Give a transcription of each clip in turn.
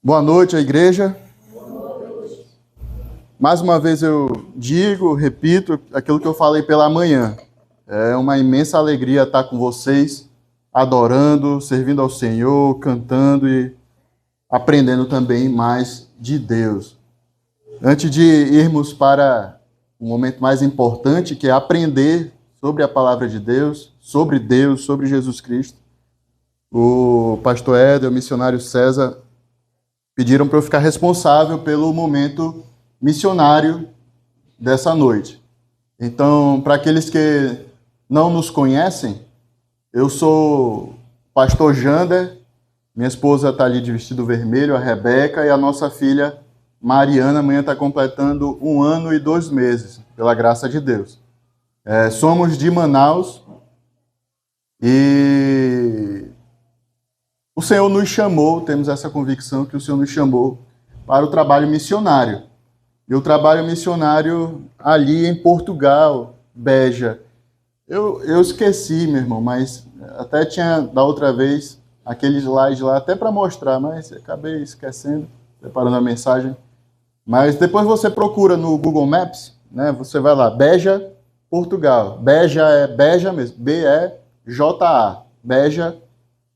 Boa noite, a igreja. Mais uma vez eu digo, repito, aquilo que eu falei pela manhã. É uma imensa alegria estar com vocês, adorando, servindo ao Senhor, cantando e aprendendo também mais de Deus. Antes de irmos para o momento mais importante, que é aprender sobre a palavra de Deus, sobre Jesus Cristo, o pastor Éder, o missionário César, pediram para eu ficar responsável pelo momento missionário dessa noite. Então, para aqueles que não nos conhecem, eu sou pastor Jander, minha esposa está ali de vestido vermelho, a Rebeca, e a nossa filha Mariana, amanhã está completando 1 ano e 2 meses, pela graça de Deus. Somos de Manaus e o Senhor nos chamou, temos essa convicção que o Senhor nos chamou para o trabalho missionário. E o trabalho missionário ali em Portugal, Beja. Eu esqueci, meu irmão, mas até tinha da outra vez aquele slide lá, até para mostrar, mas acabei esquecendo, preparando a mensagem. Mas depois você procura no Google Maps, né? Você vai lá, Beja, Portugal. Beja é Beja mesmo, B-E-J-A, Beja,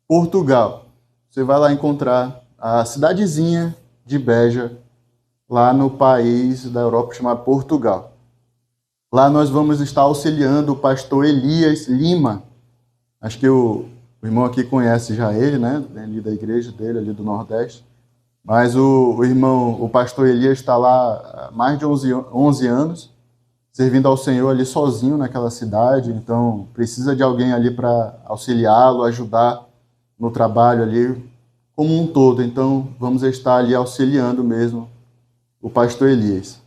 Portugal. Você vai lá encontrar a cidadezinha de Beja, lá no país da Europa chamado Portugal. Lá nós vamos estar auxiliando o pastor Elias Lima. Acho que o irmão aqui conhece já ele, né? Ali da igreja dele, ali do Nordeste. Mas o pastor Elias está lá há mais de 11 anos, servindo ao Senhor ali sozinho naquela cidade. Então, precisa de alguém ali para auxiliá-lo, ajudar no trabalho ali como um todo. Então, vamos estar ali auxiliando mesmo o pastor Elias.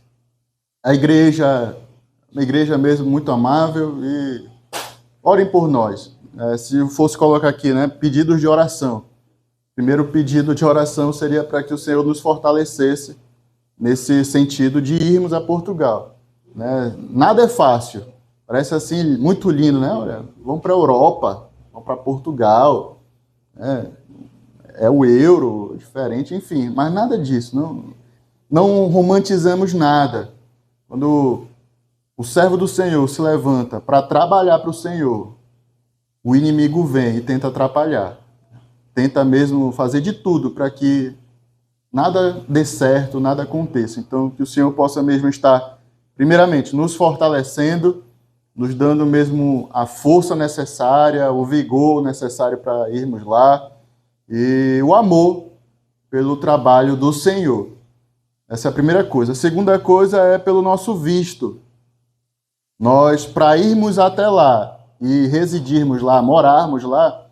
A igreja, uma igreja mesmo muito amável, e orem por nós. Se eu fosse colocar aqui, né, pedidos de oração. Primeiro pedido de oração seria para que o Senhor nos fortalecesse nesse sentido de irmos a Portugal. Né? Nada é fácil. Parece assim, muito lindo, né? Olha, vamos para a Europa, vamos para Portugal. É o euro, diferente, enfim. Mas nada disso, não romantizamos nada. Quando o servo do Senhor se levanta para trabalhar para o Senhor, o inimigo vem e tenta atrapalhar. Tenta mesmo fazer de tudo para que nada dê certo, nada aconteça. Então, que o Senhor possa mesmo estar, primeiramente, nos fortalecendo, nos dando mesmo a força necessária, o vigor necessário para irmos lá, e o amor pelo trabalho do Senhor. Essa é a primeira coisa. A segunda coisa é pelo nosso visto. Nós, para irmos até lá e residirmos lá, morarmos lá,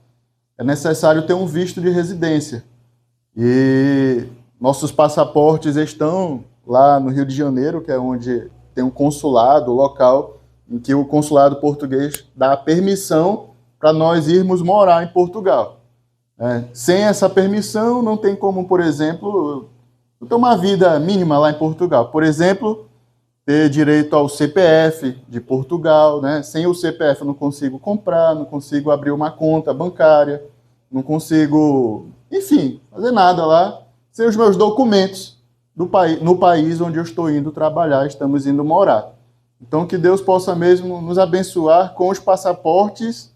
é necessário ter um visto de residência. E nossos passaportes estão lá no Rio de Janeiro, que é onde tem um consulado local, em que o consulado português dá a permissão para nós irmos morar em Portugal. Sem essa permissão, não tem como, por exemplo, ter uma vida mínima lá em Portugal. Por exemplo, ter direito ao CPF de Portugal, né? Sem o CPF eu não consigo comprar, não consigo abrir uma conta bancária, não consigo, enfim, fazer nada lá sem os meus documentos no país onde eu estou indo trabalhar, estamos indo morar. Então, que Deus possa mesmo nos abençoar com os passaportes,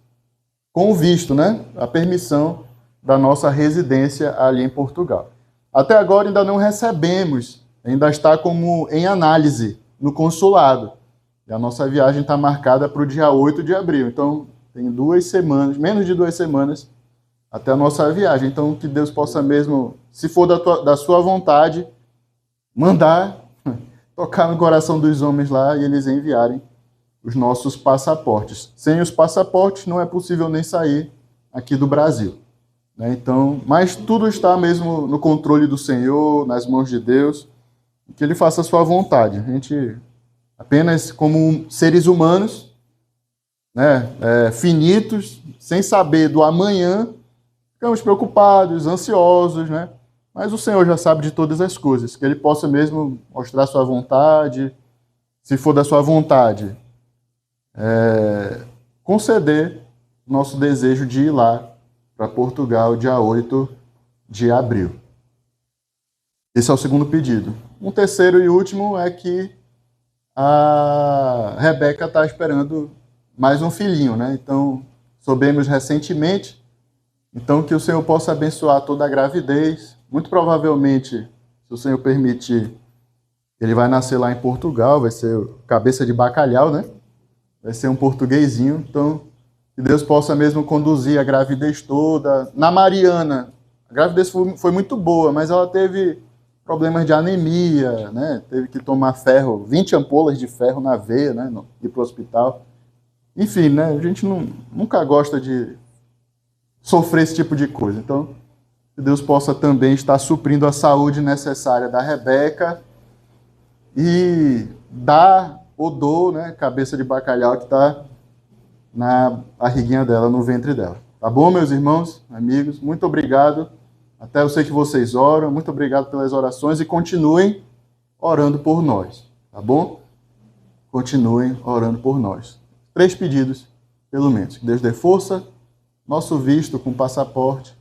com o visto, né? A permissão da nossa residência ali em Portugal. Até agora ainda não recebemos, ainda está como em análise no consulado. E a nossa viagem está marcada para o dia 8 de abril. Então, tem 2 semanas, menos de 2 semanas, até a nossa viagem. Então, que Deus possa mesmo, se for da sua vontade, mandar tocar no coração dos homens lá e eles enviarem os nossos passaportes. Sem os passaportes, não é possível nem sair aqui do Brasil. Então, mas tudo está mesmo no controle do Senhor, nas mãos de Deus, que Ele faça a sua vontade. A gente, apenas como seres humanos, né, finitos, sem saber do amanhã, ficamos preocupados, ansiosos, né? Mas o Senhor já sabe de todas as coisas, que Ele possa mesmo mostrar a sua vontade, se for da sua vontade, conceder nosso desejo de ir lá para Portugal, dia 8 de abril. Esse é o segundo pedido. Um terceiro e último é que a Rebeca está esperando mais um filhinho, né? Então, soubemos recentemente, então que o Senhor possa abençoar toda a gravidez. Muito provavelmente, se o Senhor permitir, ele vai nascer lá em Portugal, vai ser cabeça de bacalhau, né? Vai ser um portuguesinho, então que Deus possa mesmo conduzir a gravidez toda. Na Mariana, a gravidez foi muito boa, mas ela teve problemas de anemia, né? Teve que tomar ferro, 20 ampolas de ferro na veia, né? Ir para o hospital. Enfim, né? A gente nunca gosta de sofrer esse tipo de coisa. Então, que Deus possa também estar suprindo a saúde necessária da Rebeca e dar o dor, né? Cabeça de bacalhau que está na barriguinha dela, no ventre dela. Tá bom, meus irmãos, amigos? Muito obrigado. Até eu sei que vocês oram. Muito obrigado pelas orações e continuem orando por nós. Tá bom? Continuem orando por nós. 3 pedidos, pelo menos. Que Deus dê força, nosso visto com passaporte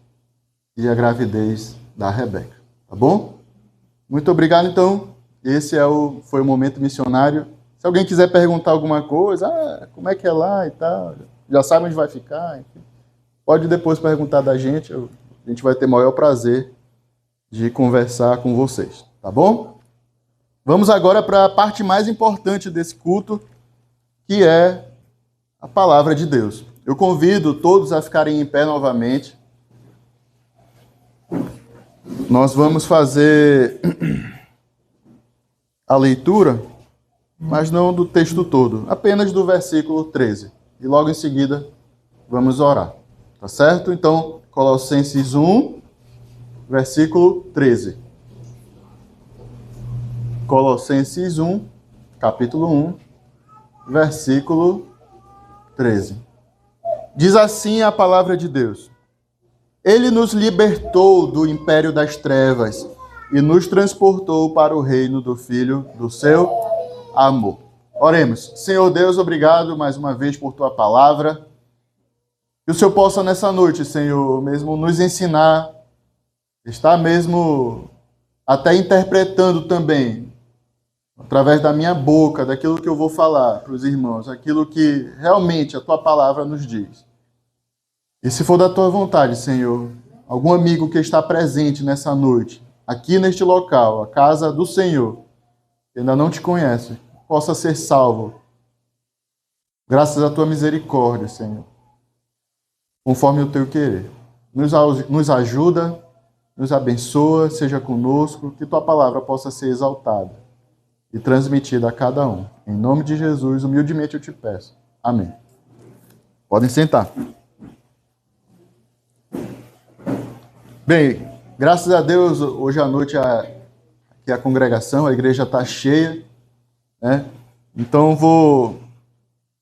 e a gravidez da Rebeca. Tá bom? Muito obrigado, então. Esse foi o momento missionário. Se alguém quiser perguntar alguma coisa, como é que é lá e tal, já sabe onde vai ficar, enfim, pode depois perguntar da gente, a gente vai ter o maior prazer de conversar com vocês, tá bom? Vamos agora para a parte mais importante desse culto, que é a palavra de Deus. Eu convido todos a ficarem em pé novamente. Nós vamos fazer a leitura, mas não do texto todo, apenas do versículo 13. E logo em seguida vamos orar. Tá certo? Então, Colossenses 1, versículo 13. Colossenses 1, capítulo 1, versículo 13. Diz assim a palavra de Deus: Ele nos libertou do império das trevas e nos transportou para o reino do Filho do seu amor. Oremos. Senhor Deus, obrigado mais uma vez por tua palavra. Que o Senhor possa nessa noite, Senhor, mesmo nos ensinar, estar mesmo até interpretando também, através da minha boca, daquilo que eu vou falar para os irmãos, aquilo que realmente a tua palavra nos diz. E se for da tua vontade, Senhor, algum amigo que está presente nessa noite, aqui neste local, a casa do Senhor, que ainda não te conhece, possa ser salvo, graças à tua misericórdia, Senhor, conforme o teu querer. Nos ajuda, nos abençoa, seja conosco, que tua palavra possa ser exaltada e transmitida a cada um. Em nome de Jesus, humildemente eu te peço. Amém. Podem sentar. Bem, graças a Deus, hoje à noite aqui a congregação, a igreja está cheia, né? Então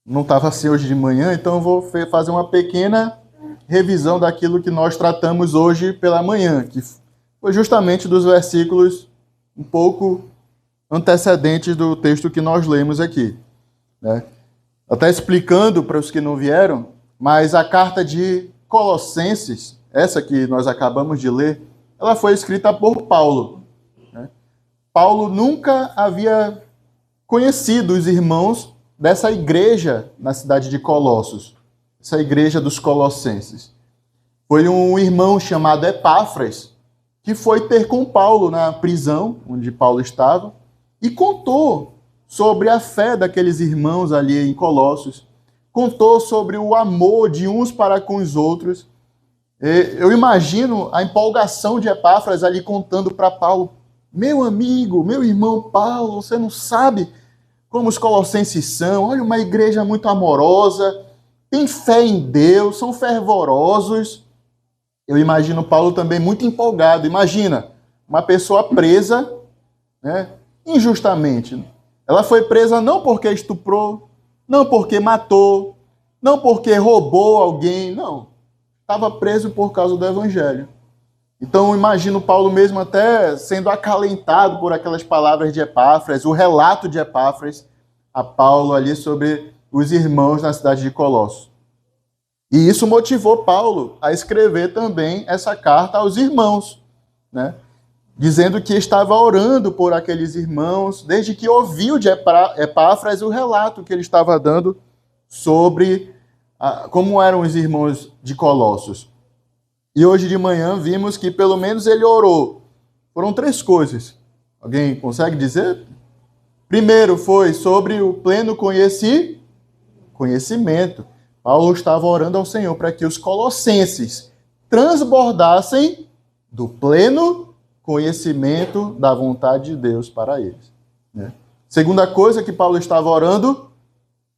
não estava assim hoje de manhã, então eu vou fazer uma pequena revisão daquilo que nós tratamos hoje pela manhã, que foi justamente dos versículos um pouco antecedentes do texto que nós lemos aqui, né? Até explicando para os que não vieram, mas a carta de Colossenses, essa que nós acabamos de ler, ela foi escrita por Paulo, né? Paulo nunca havia conhecido os irmãos dessa igreja na cidade de Colossos, essa igreja dos Colossenses. Foi um irmão chamado Epáfras que foi ter com Paulo na prisão onde Paulo estava e contou sobre a fé daqueles irmãos ali em Colossos, contou sobre o amor de uns para com os outros. Eu imagino a empolgação de Epáfras ali contando para Paulo: meu amigo, meu irmão Paulo, você não sabe como os colossenses são, olha, uma igreja muito amorosa, tem fé em Deus, são fervorosos. Eu imagino Paulo também muito empolgado. Imagina, uma pessoa presa, né, injustamente. Ela foi presa não porque estuprou, não porque matou, não porque roubou alguém, não. Estava preso por causa do evangelho. Então, imagino Paulo mesmo até sendo acalentado por aquelas palavras de Epáfras, o relato de Epáfras a Paulo ali sobre os irmãos na cidade de Colossos. E isso motivou Paulo a escrever também essa carta aos irmãos, né? dizendo que estava orando por aqueles irmãos, desde que ouviu de Epáfras o relato que ele estava dando sobre como eram os irmãos de Colossos. E hoje de manhã vimos que pelo menos ele orou. Foram 3 coisas. Alguém consegue dizer? Primeiro foi sobre o pleno conhecimento. Paulo estava orando ao Senhor para que os colossenses transbordassem do pleno conhecimento da vontade de Deus para eles. Né? Segunda coisa que Paulo estava orando,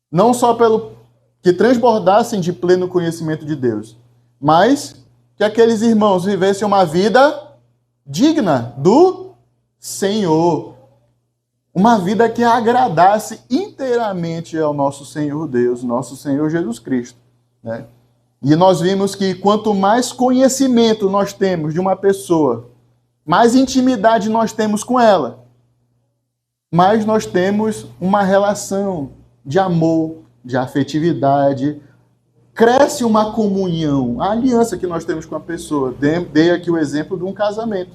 não só pelo que transbordassem de pleno conhecimento de Deus, mas que aqueles irmãos vivessem uma vida digna do Senhor. Uma vida que agradasse inteiramente ao nosso Senhor Deus, nosso Senhor Jesus Cristo. Né? E nós vimos que quanto mais conhecimento nós temos de uma pessoa, mais intimidade nós temos com ela, mais nós temos uma relação de amor, de afetividade, cresce uma comunhão, a aliança que nós temos com a pessoa. Dei aqui o exemplo de um casamento.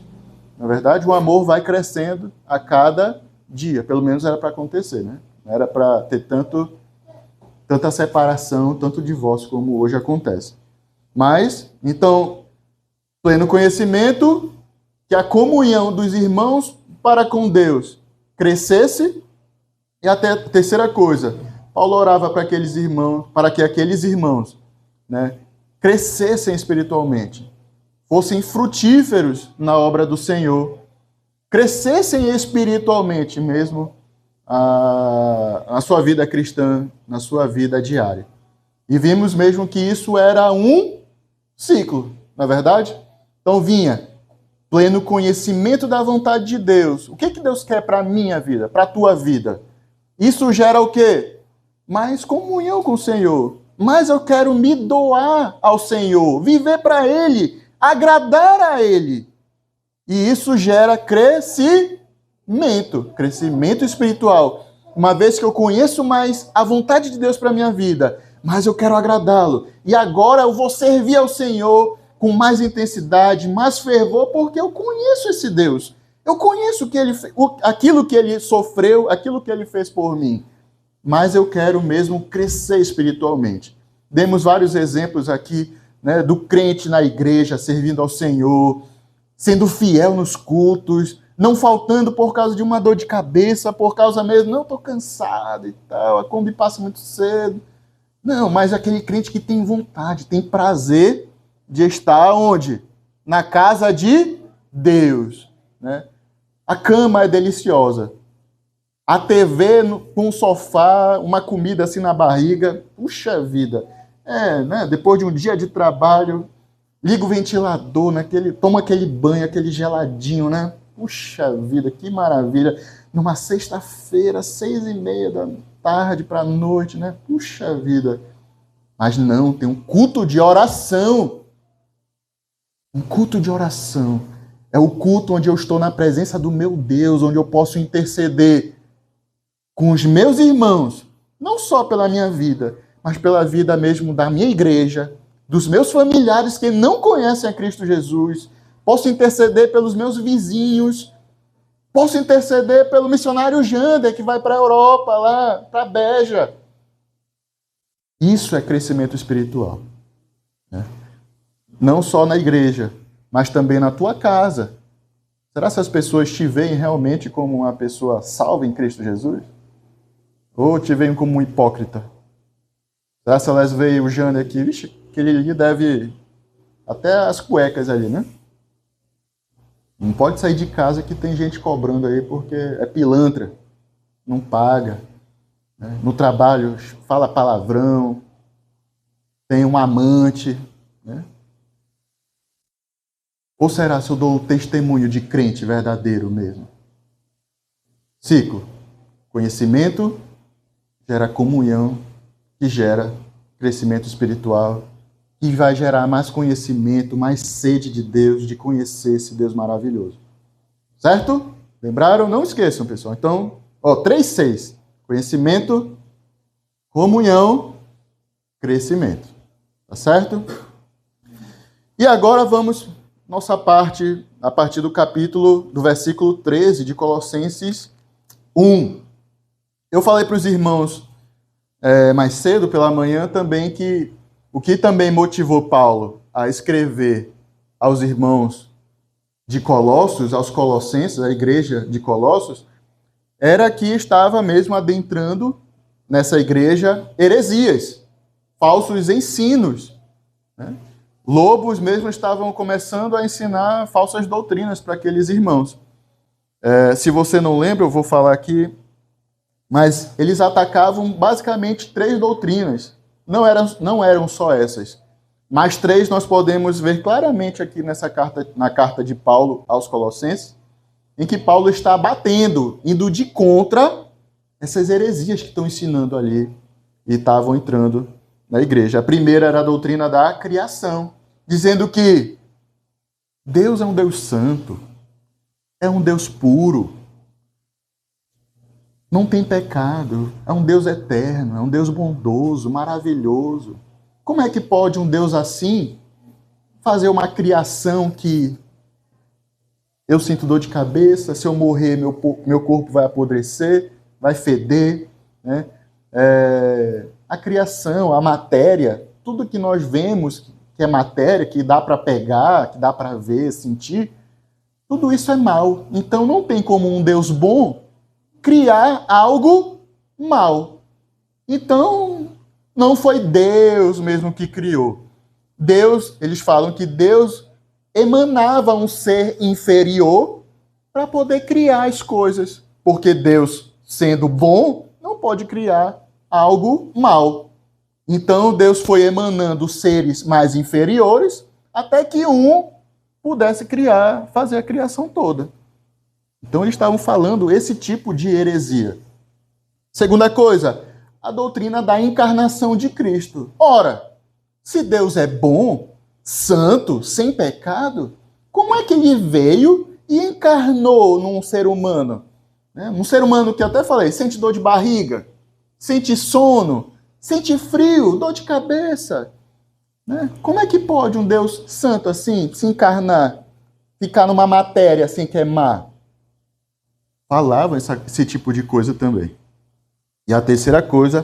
Na verdade, o amor vai crescendo a cada dia, pelo menos era para acontecer, né? Não era para ter tanta separação, tanto divórcio como hoje acontece. Mas, então, pleno conhecimento, que a comunhão dos irmãos para com Deus crescesse, e até a terceira coisa, Paulo orava para que aqueles irmãos, né, crescessem espiritualmente, fossem frutíferos na obra do Senhor, crescessem espiritualmente mesmo na sua vida cristã, na sua vida diária. E vimos mesmo que isso era um ciclo, não é verdade? Então vinha pleno conhecimento da vontade de Deus. O que Deus quer para a minha vida, para a tua vida? Isso gera o quê? Mais comunhão com o Senhor. Mas eu quero me doar ao Senhor, viver para Ele, agradar a Ele. E isso gera crescimento espiritual. Uma vez que eu conheço mais a vontade de Deus para a minha vida, mas eu quero agradá-lo. E agora eu vou servir ao Senhor com mais intensidade, mais fervor, porque eu conheço esse Deus. Eu conheço aquilo que Ele sofreu, aquilo que Ele fez por mim. Mas eu quero mesmo crescer espiritualmente. Demos vários exemplos aqui, né, do crente na igreja, servindo ao Senhor, sendo fiel nos cultos, não faltando por causa de uma dor de cabeça, por causa mesmo, não, estou cansado e tal, a Kombi passa muito cedo. Não, mas aquele crente que tem vontade, tem prazer de estar onde? Na casa de Deus. Né? A cama é deliciosa. A TV com um sofá, uma comida assim na barriga, puxa vida. Né? Depois de um dia de trabalho, liga o ventilador, toma aquele banho, aquele geladinho, né? Puxa vida, que maravilha. Numa sexta-feira, 6:30 para a noite, né? Puxa vida. Mas não, tem um culto de oração. Um culto de oração. É o culto onde eu estou na presença do meu Deus, onde eu posso interceder com os meus irmãos, não só pela minha vida, mas pela vida mesmo da minha igreja, dos meus familiares que não conhecem a Cristo Jesus. Posso interceder pelos meus vizinhos. Posso interceder pelo missionário Jander, que vai para a Europa, lá, para Beja. Isso é crescimento espiritual. Né? Não só na igreja, mas também na tua casa. Será que as pessoas te veem realmente como uma pessoa salva em Cristo Jesus? Ou te veem como um hipócrita? Será que elas veem o Jander aqui? Vixe, aquele ali deve até as cuecas ali, né? Não pode sair de casa que tem gente cobrando aí porque é pilantra, não paga. Né? No trabalho fala palavrão, tem um amante. Né? Ou será se eu dou o testemunho de crente verdadeiro mesmo? Ciclo. Conhecimento gera comunhão, que gera crescimento espiritual, que vai gerar mais conhecimento, mais sede de Deus, de conhecer esse Deus maravilhoso. Certo? Lembraram? Não esqueçam, pessoal. Então, 3:6. Conhecimento, comunhão, crescimento. Tá certo? E agora vamos nossa parte, a partir do versículo 13 de Colossenses 1. Eu falei para os irmãos mais cedo, pela manhã, também que o que também motivou Paulo a escrever aos irmãos de Colossos, aos colossenses, a igreja de Colossos, era que estava mesmo adentrando nessa igreja heresias, falsos ensinos, né? Lobos mesmo estavam começando a ensinar falsas doutrinas para aqueles irmãos. Se você não lembra, eu vou falar aqui, mas eles atacavam basicamente 3 doutrinas. Não eram só essas, mas 3 nós podemos ver claramente aqui na carta de Paulo aos Colossenses, em que Paulo está batendo, indo de contra essas heresias que estão ensinando ali e estavam entrando na igreja. A primeira era a doutrina da criação, dizendo que Deus é um Deus santo, é um Deus puro, não tem pecado, é um Deus eterno, é um Deus bondoso, maravilhoso. Como é que pode um Deus assim fazer uma criação que eu sinto dor de cabeça, se eu morrer meu corpo vai apodrecer, vai feder, né? A criação, a matéria, tudo que nós vemos que é matéria, que dá para pegar, que dá para ver, sentir, tudo isso é mal. Então não tem como um Deus bom criar algo mal. Então não foi Deus mesmo que criou. Deus, eles falam que Deus emanava um ser inferior para poder criar as coisas, porque Deus, sendo bom, não pode criar algo mal. Então Deus foi emanando seres mais inferiores até que um pudesse criar, fazer a criação toda. Então eles estavam falando esse tipo de heresia. Segunda coisa, a doutrina da encarnação de Cristo. Ora, se Deus é bom, santo, sem pecado, como é que ele veio e encarnou num ser humano? Um ser humano que eu até falei, sente dor de barriga, sente sono, sente frio, dor de cabeça. Como é que pode um Deus santo assim se encarnar, ficar numa matéria assim que é má? Falavam esse tipo de coisa também. E a terceira coisa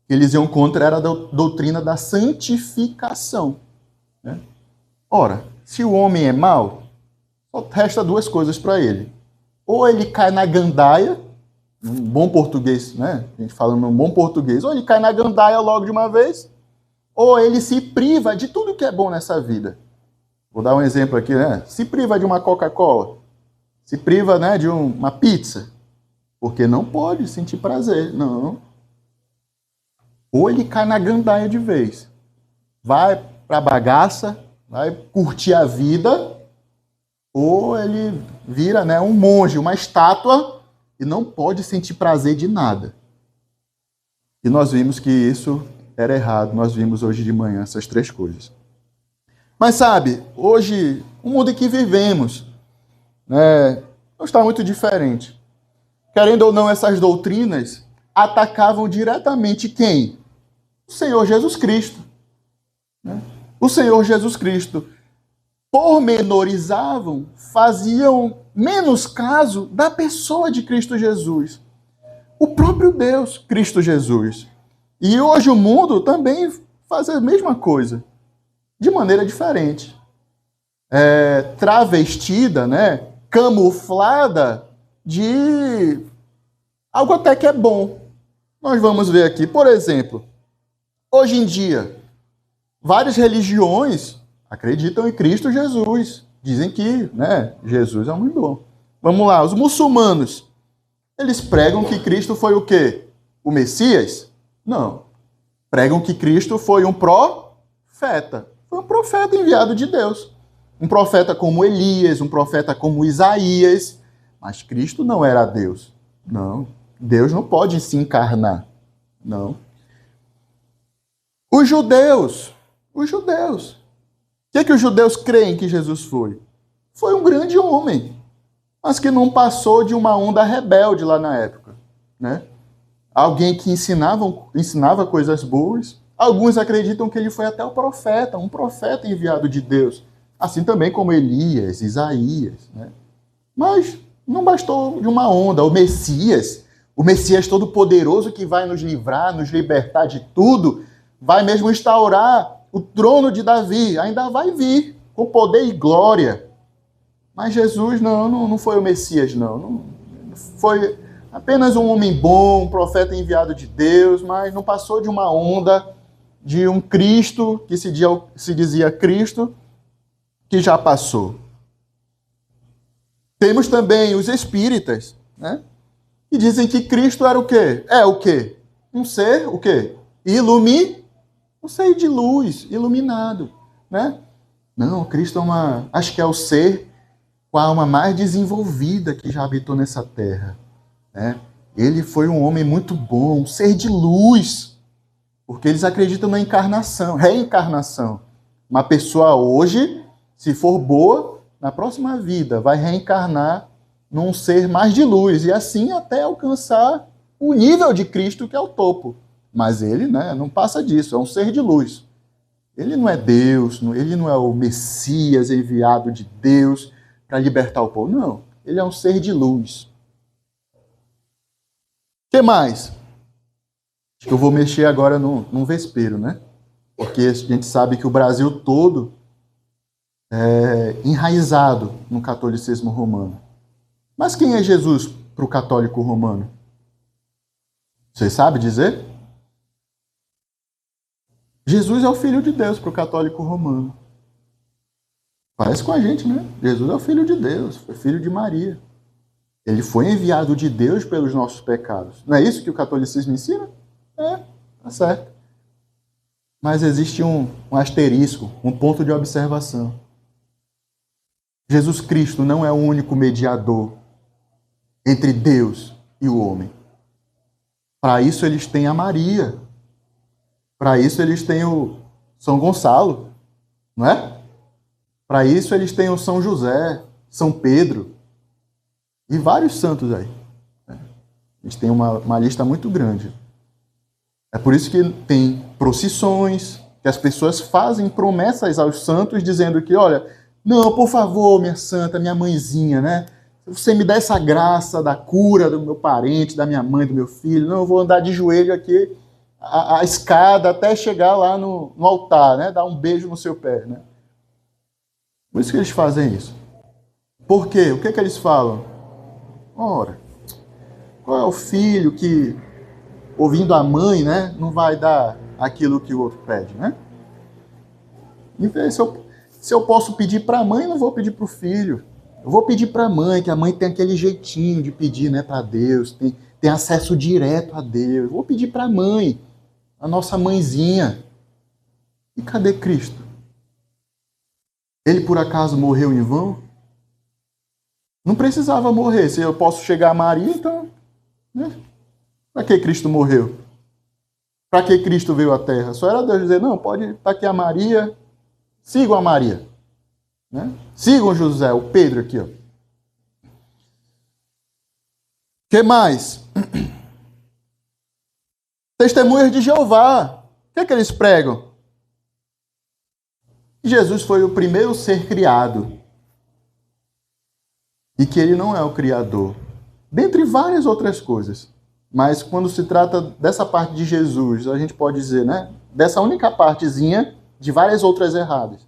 que eles iam contra era a doutrina da santificação. Ora, se o homem é mau, só resta 2 coisas para ele. Ou ele cai na gandaia, um bom português, né? A gente falando um bom português, ou ele cai na gandaia logo de uma vez, ou ele se priva de tudo que é bom nessa vida. Vou dar um exemplo aqui, né? Se priva de uma Coca-Cola, se priva, né, de uma pizza, porque não pode sentir prazer, não. Ou ele cai na gandaia de vez, vai para a bagaça, vai curtir a vida, ou ele vira, né, um monge, uma estátua, e não pode sentir prazer de nada. E nós vimos que isso era errado, nós vimos hoje de manhã essas 3 coisas. Mas sabe, hoje, o mundo em que vivemos, não está muito diferente. Querendo ou não, essas doutrinas atacavam diretamente quem? O Senhor Jesus Cristo. O Senhor Jesus Cristo. Pormenorizavam, faziam menos caso da pessoa de Cristo Jesus. O próprio Deus, Cristo Jesus. E hoje o mundo também faz a mesma coisa, de maneira diferente. Travestida, camuflada de algo até que é bom. Nós vamos ver aqui, por exemplo, hoje em dia, várias religiões acreditam em Cristo Jesus. Dizem que, Jesus é muito bom. Vamos lá, os muçulmanos, eles pregam que Cristo foi o quê? O Messias? Não. Pregam que Cristo foi um profeta. Foi um profeta enviado de Deus. Um profeta como Elias, um profeta como Isaías. Mas Cristo não era Deus. Não. Deus não pode se encarnar. Não. Os judeus. O que os judeus creem que Jesus foi? Foi um grande homem, mas que não passou de uma onda rebelde lá na época. Alguém que ensinava coisas boas. Alguns acreditam que ele foi até o profeta, um profeta enviado de Deus. assim também como Elias, Isaías, né? Mas não bastou de uma onda. O Messias todo-poderoso que vai nos livrar, nos libertar de tudo, vai mesmo instaurar o trono de Davi, ainda vai vir com poder e glória. Mas Jesus não foi o Messias, não foi apenas um homem bom, um profeta enviado de Deus, mas não passou de uma onda de um Cristo que se dizia Cristo, que já passou. Temos também os espíritas, né? Que dizem que Cristo era o quê? É o quê? Um ser, o quê? Um ser de luz, iluminado, né? Não, Cristo acho que é o ser com a alma mais desenvolvida que já habitou nessa terra, né? Ele foi um homem muito bom, um ser de luz, porque eles acreditam na encarnação, reencarnação. Uma pessoa hoje, se for boa, na próxima vida vai reencarnar num ser mais de luz, e assim até alcançar o nível de Cristo, que é o topo. Mas ele, né, não passa disso, é um ser de luz. Ele não é Deus, ele não é o Messias enviado de Deus para libertar o povo. Não, ele é um ser de luz. O que mais? Acho que eu vou mexer agora num vespeiro, né? Porque a gente sabe que o Brasil todo é enraizado no catolicismo romano. Mas quem é Jesus para o católico romano? Você sabe dizer? Jesus é o Filho de Deus para o católico romano. Parece com a gente, né? Jesus é o Filho de Deus, foi filho de Maria. Ele foi enviado de Deus pelos nossos pecados. Não é isso que o catolicismo ensina? É, tá certo. Mas existe um asterisco, um ponto de observação. Jesus Cristo não é o único mediador entre Deus e o homem. Para isso eles têm a Maria. Para isso eles têm o São Gonçalo, não é? Para isso eles têm o São José, São Pedro e vários santos aí. Eles têm uma lista muito grande. É por isso que tem procissões, que as pessoas fazem promessas aos santos dizendo que, olha, não, por favor, minha santa, minha mãezinha, né? Você me dá essa graça da cura do meu parente, da minha mãe, do meu filho. Não, eu vou andar de joelho aqui a escada até chegar lá no altar, né? Dar um beijo no seu pé, né? Por isso que eles fazem isso. Por quê? O que que eles falam? Ora, qual é o filho que, ouvindo a mãe, né, não vai dar aquilo que o outro pede, né? Então, se eu posso pedir para a mãe, eu não vou pedir para o filho. Eu vou pedir para a mãe, que a mãe tem aquele jeitinho de pedir, né, para Deus, tem acesso direto a Deus. Eu vou pedir para a mãe, a nossa mãezinha. E cadê Cristo? Ele por acaso morreu em vão? Não precisava morrer. Se eu posso chegar a Maria, então, né? Para que Cristo morreu? Para que Cristo veio à Terra? Só era Deus dizer, não, pode estar aqui a Maria, sigam a Maria. Né? Sigam José, o Pedro aqui. O que mais? Testemunhas de Jeová. O que é que eles pregam? Jesus foi o primeiro ser criado. E que ele não é o Criador. Dentre várias outras coisas. Mas quando se trata dessa parte de Jesus, a gente pode dizer, né? Dessa única partezinha de várias outras erradas.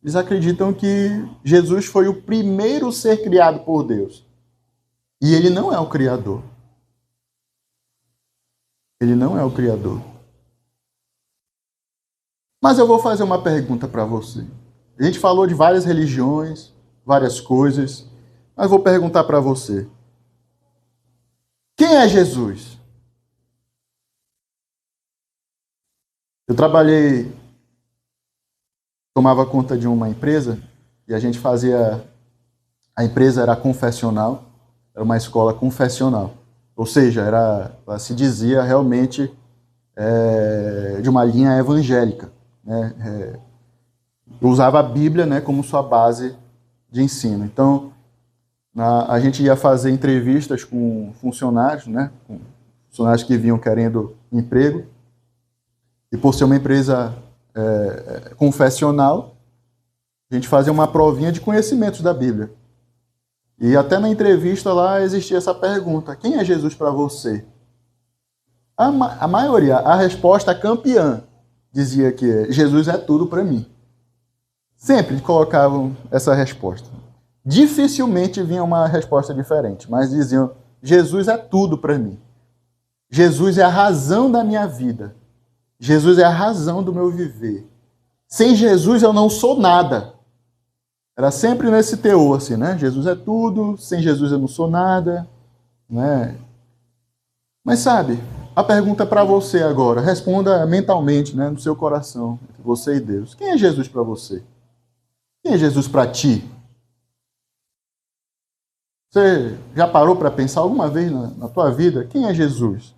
Eles acreditam que Jesus foi o primeiro ser criado por Deus. E ele não é o Criador. Ele não é o Criador. Mas eu vou fazer uma pergunta para você. A gente falou de várias religiões, várias coisas, mas vou perguntar para você. Quem é Jesus? Eu tomava conta de uma empresa e a gente fazia... A empresa era confessional, era uma escola confessional. Ou seja, ela se dizia realmente de uma linha evangélica. Né? Usava a Bíblia, né, como sua base de ensino. Então, a gente ia fazer entrevistas com funcionários, né, com funcionários que vinham querendo emprego. E por ser uma empresa confessional, A gente fazia uma provinha de conhecimentos da Bíblia. E até na entrevista lá existia essa pergunta: quem é Jesus para você? A maioria, a resposta campeã, dizia que Jesus é tudo para mim. Sempre colocavam essa resposta. Dificilmente vinha uma resposta diferente, mas diziam: Jesus é tudo para mim. Jesus é a razão da minha vida. Jesus é a razão do meu viver. Sem Jesus eu não sou nada. Era sempre nesse teor, assim, né? Jesus é tudo, sem Jesus eu não sou nada, né? Mas sabe, a pergunta para você agora, responda mentalmente, né, no seu coração, entre você e Deus. Quem é Jesus para você? Quem é Jesus para ti? Você já parou para pensar alguma vez na tua vida? Quem é Jesus?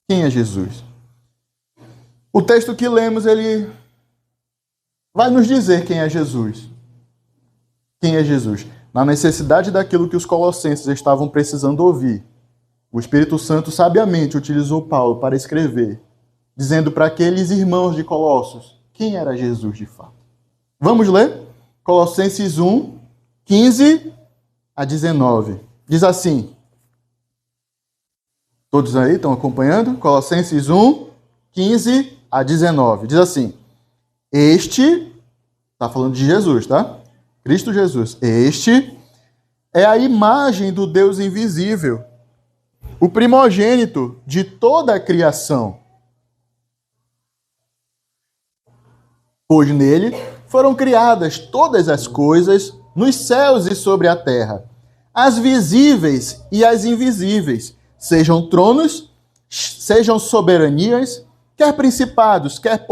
Quem é Jesus? O texto que lemos, ele vai nos dizer quem é Jesus. Quem é Jesus? Na necessidade daquilo que os colossenses estavam precisando ouvir, o Espírito Santo sabiamente utilizou Paulo para escrever, dizendo para aqueles irmãos de Colossos quem era Jesus de fato. Vamos ler? Colossenses 1, 15 a 19. Diz assim. Todos aí estão acompanhando? Colossenses 1, 15 a 19. Diz assim: Este, está falando de Jesus, tá? Cristo Jesus. Este é a imagem do Deus invisível, o primogênito de toda a criação. Pois nele foram criadas todas as coisas nos céus e sobre a terra, as visíveis e as invisíveis, sejam tronos, sejam soberanias, quer principados, quer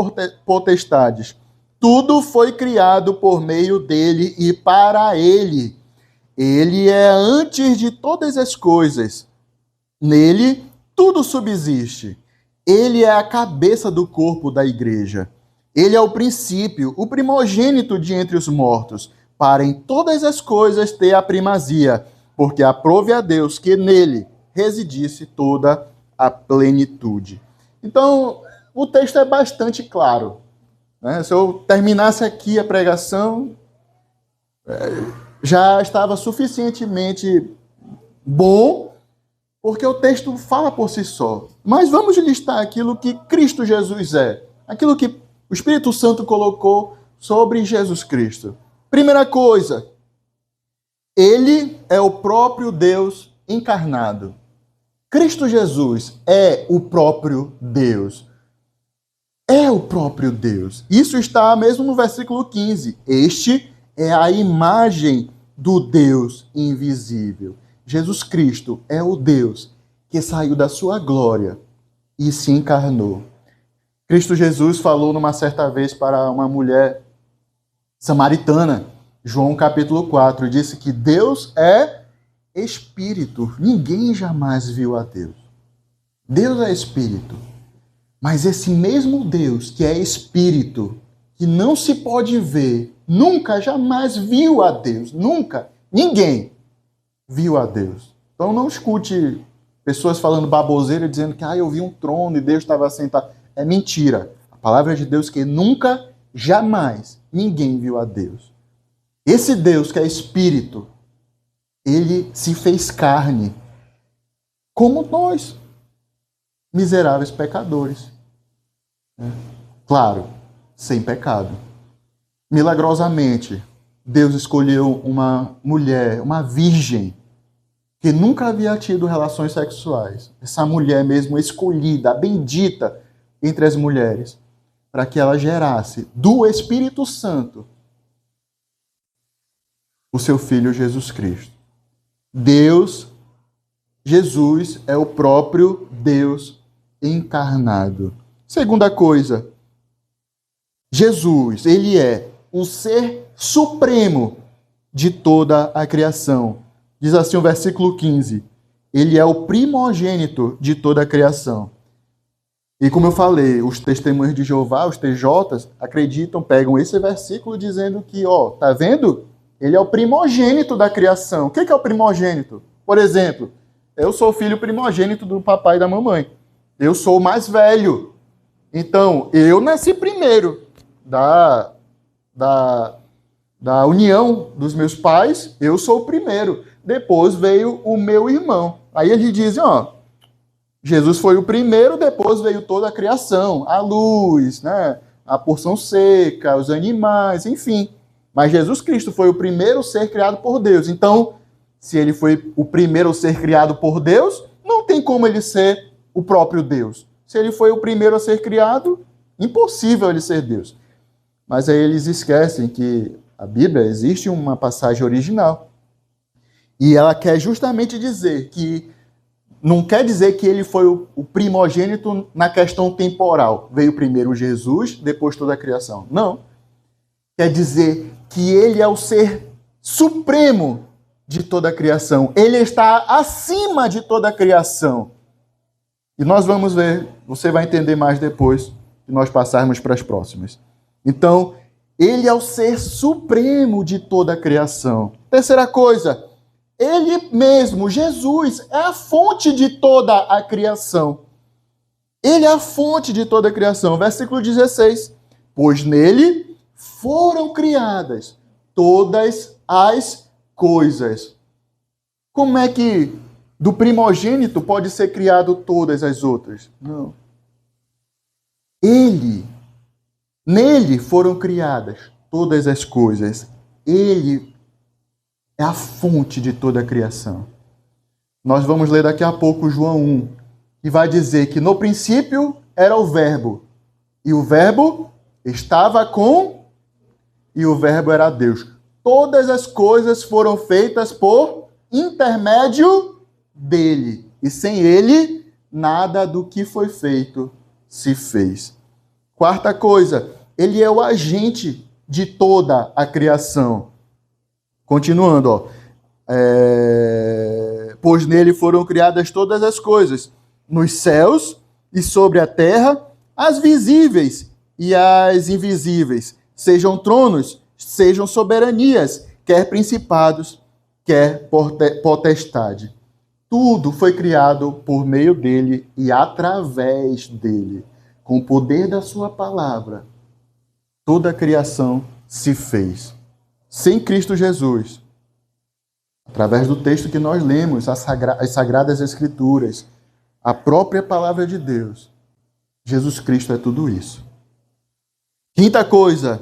potestades. Tudo foi criado por meio dele e para ele. Ele é antes de todas as coisas. Nele, tudo subsiste. Ele é a cabeça do corpo da igreja. Ele é o princípio, o primogênito de entre os mortos, para em todas as coisas ter a primazia, porque aprove a Deus que nele residisse toda a plenitude. Então, o texto é bastante claro, né? Se eu terminasse aqui a pregação, já estava suficientemente bom, porque o texto fala por si só. Mas vamos listar aquilo que Cristo Jesus é, aquilo que o Espírito Santo colocou sobre Jesus Cristo. Primeira coisa, ele é o próprio Deus encarnado. Cristo Jesus é o próprio Deus. É o próprio Deus. Isso está mesmo no versículo 15. Este é a imagem do Deus invisível. Jesus Cristo é o Deus que saiu da sua glória e se encarnou. Cristo Jesus falou numa certa vez para uma mulher samaritana, João capítulo 4, disse que Deus é Espírito. Ninguém jamais viu a Deus. Deus é Espírito. Mas esse mesmo Deus que é Espírito, que não se pode ver, nunca, jamais viu a Deus. Nunca. Ninguém viu a Deus. Então não escute pessoas falando baboseira, dizendo que eu vi um trono e Deus estava sentado. É mentira. A palavra de Deus é que nunca, jamais, ninguém viu a Deus. Esse Deus que é Espírito, ele se fez carne, como nós, miseráveis pecadores. Claro, sem pecado. Milagrosamente, Deus escolheu uma mulher, uma virgem, que nunca havia tido relações sexuais. Essa mulher mesmo escolhida, bendita entre as mulheres, para que ela gerasse do Espírito Santo o seu Filho Jesus Cristo. Deus, Jesus é o próprio Deus encarnado. Segunda coisa, Jesus, ele é o ser supremo de toda a criação. Diz assim o versículo 15, ele é o primogênito de toda a criação. E como eu falei, os testemunhos de Jeová, os TJs, acreditam, pegam esse versículo dizendo que, tá vendo? Ele é o primogênito da criação. O que é o primogênito? Por exemplo, eu sou o filho primogênito do papai e da mamãe. Eu sou o mais velho. Então, eu nasci primeiro da união dos meus pais, eu sou o primeiro. Depois veio o meu irmão. Aí eles dizem, ó, Jesus foi o primeiro, depois veio toda a criação, a luz, né, a porção seca, os animais, enfim. Mas Jesus Cristo foi o primeiro ser criado por Deus. Então, se ele foi o primeiro ser criado por Deus, não tem como ele ser o próprio Deus. Se ele foi o primeiro a ser criado, impossível ele ser Deus. Mas aí eles esquecem que a Bíblia existe uma passagem original. E ela quer justamente dizer que não quer dizer que ele foi o primogênito na questão temporal. Veio primeiro Jesus, depois toda a criação. Não. Quer dizer que ele é o ser supremo de toda a criação. Ele está acima de toda a criação. E nós vamos ver, você vai entender mais depois que nós passarmos para as próximas. Então, ele é o ser supremo de toda a criação. Terceira coisa, ele mesmo, Jesus, é a fonte de toda a criação. Ele é a fonte de toda a criação. Versículo 16. Pois nele foram criadas todas as coisas. Como é que do primogênito pode ser criado todas as outras? Não. Nele foram criadas todas as coisas. Ele é a fonte de toda a criação. Nós vamos ler daqui a pouco João 1, que vai dizer que no princípio era o Verbo, e o Verbo estava com, e o Verbo era Deus. Todas as coisas foram feitas por intermédio dele, e sem ele, nada do que foi feito se fez. Quarta coisa, ele é o agente de toda a criação. Continuando, ó. Pois nele foram criadas todas as coisas, nos céus e sobre a terra, as visíveis e as invisíveis, sejam tronos, sejam soberanias, quer principados, quer potestade. Tudo foi criado por meio dele e através dele. Com o poder da sua palavra, toda a criação se fez. Sem Cristo Jesus, através do texto que nós lemos, as Sagradas Escrituras, a própria palavra de Deus, Jesus Cristo é tudo isso. Quinta coisa,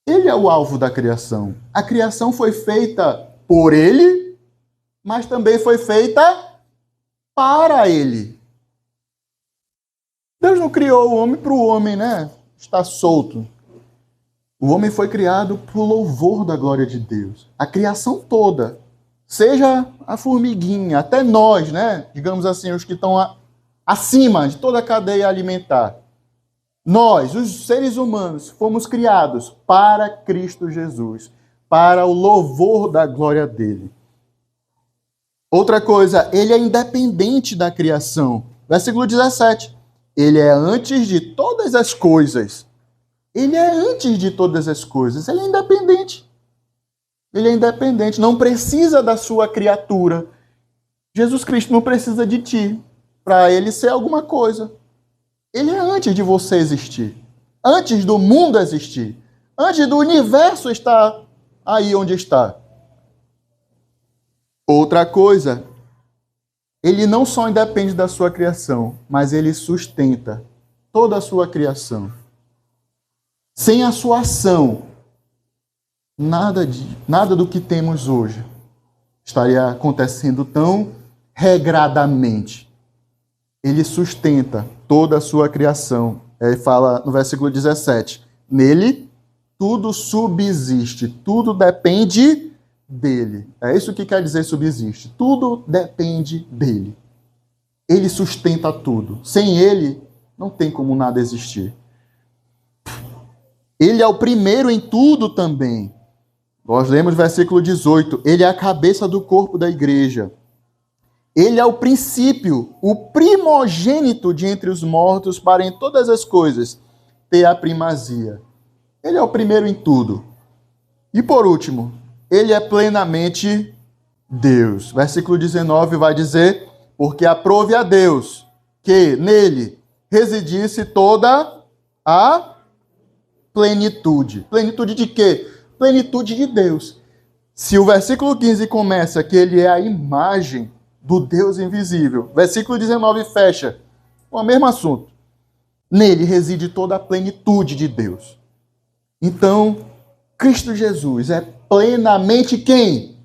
ele é o alvo da criação. A criação foi feita por ele, mas também foi feita para ele. Deus não criou o homem para o homem, né? Estar solto. O homem foi criado para o louvor da glória de Deus. A criação toda, seja a formiguinha, até nós, né? Digamos assim, os que estão acima de toda a cadeia alimentar. Nós, os seres humanos, fomos criados para Cristo Jesus, para o louvor da glória dele. Outra coisa, ele é independente da criação. Versículo 17. Ele é antes de todas as coisas. Ele é antes de todas as coisas. Ele é independente. Ele é independente. Não precisa da sua criatura. Jesus Cristo não precisa de ti para ele ser alguma coisa. Ele é antes de você existir. Antes do mundo existir. Antes do universo estar aí onde está. Outra coisa, ele não só independe da sua criação, mas ele sustenta toda a sua criação. Sem a sua ação, nada do que temos hoje estaria acontecendo tão regradamente. Ele sustenta toda a sua criação. Ele fala no versículo 17, nele tudo subsiste, tudo depende dele. É isso que quer dizer subsiste. Tudo depende dele. Ele sustenta tudo. Sem ele, não tem como nada existir. Ele é o primeiro em tudo também. Nós lemos versículo 18. Ele é a cabeça do corpo da igreja. Ele é o princípio, o primogênito de entre os mortos, para em todas as coisas ter a primazia. Ele é o primeiro em tudo. E por último, ele é plenamente Deus. Versículo 19 vai dizer, porque aprove a Deus que nele residisse toda a plenitude. Plenitude de quê? Plenitude de Deus. Se o versículo 15 começa que ele é a imagem do Deus invisível, versículo 19 fecha com o mesmo assunto. Nele reside toda a plenitude de Deus. Então, Cristo Jesus é plenamente quem?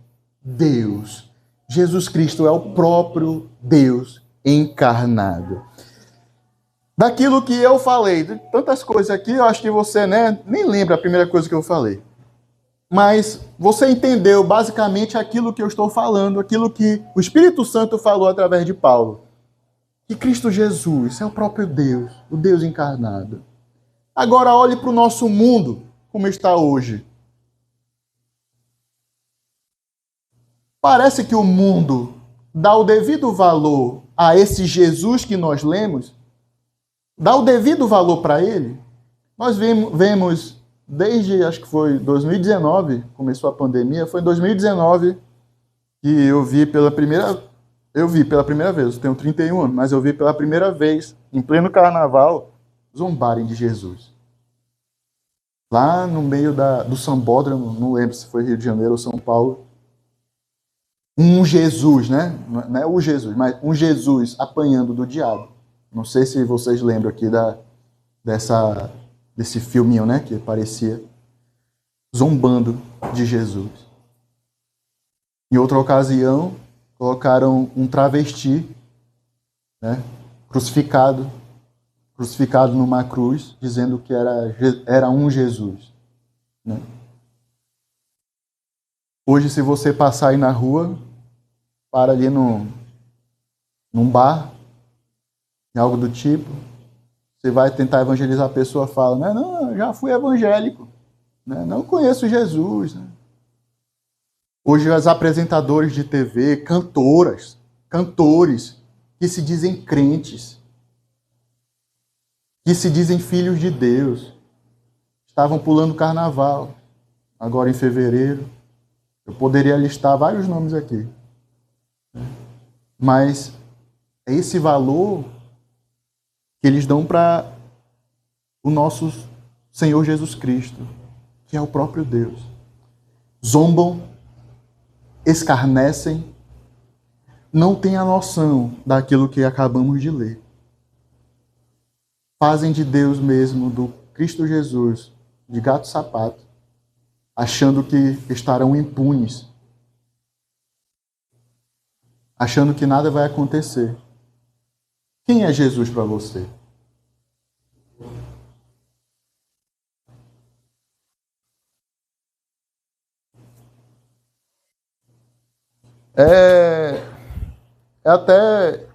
Deus. Jesus Cristo é o próprio Deus encarnado. Daquilo que eu falei, de tantas coisas aqui, eu acho que você nem lembra a primeira coisa que eu falei. Mas você entendeu basicamente aquilo que eu estou falando, aquilo que o Espírito Santo falou através de Paulo. Que Cristo Jesus é o próprio Deus, o Deus encarnado. Agora olhe para o nosso mundo, como está hoje. Parece que o mundo dá o devido valor a esse Jesus que nós lemos, dá o devido valor para ele. Nós vemos desde, acho que foi 2019, começou a pandemia, foi em 2019 que eu vi pela primeira vez, eu tenho 31 anos, mas eu vi pela primeira vez, em pleno carnaval, zombarem de Jesus. Lá no meio do Sambódromo, não lembro se foi Rio de Janeiro ou São Paulo, um Jesus, né? Não é o Jesus, mas um Jesus apanhando do diabo. Não sei se vocês lembram aqui desse filminho, né? Que parecia zombando de Jesus. Em outra ocasião, colocaram um travesti, né? Crucificado numa cruz, dizendo que era um Jesus, né? Hoje, se você passar aí na rua, para ali num bar, algo do tipo, você vai tentar evangelizar a pessoa, fala, não, já fui evangélico, né? Não conheço Jesus, né? Hoje, os apresentadores de TV, cantores, que se dizem crentes, que se dizem filhos de Deus, estavam pulando carnaval, agora em fevereiro. Eu poderia listar vários nomes aqui. Mas é esse valor que eles dão para o nosso Senhor Jesus Cristo, que é o próprio Deus. Zombam, escarnecem, não têm a noção daquilo que acabamos de ler. Fazem de Deus mesmo, do Cristo Jesus, de gato-sapato, achando que estarão impunes, achando que nada vai acontecer. Quem é Jesus para você? É até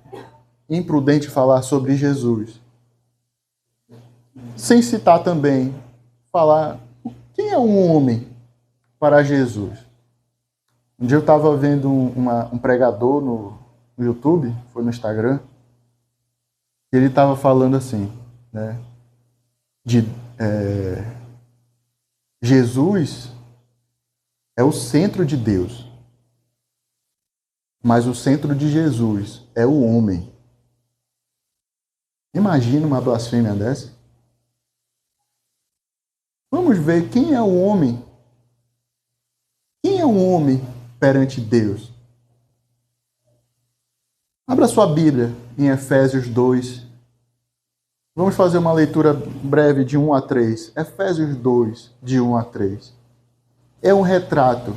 imprudente falar sobre Jesus, sem citar também, falar quem é um homem para Jesus. Um dia eu estava vendo um pregador no YouTube, foi no Instagram, e ele estava falando assim, né, Jesus é o centro de Deus, mas o centro de Jesus é o homem. Imagina uma blasfêmia dessa. Vamos ver quem é o homem. Quem é um homem perante Deus? Abra sua Bíblia em Efésios 2. Vamos fazer uma leitura breve de 1 a 3. Efésios 2, de 1 a 3. É um retrato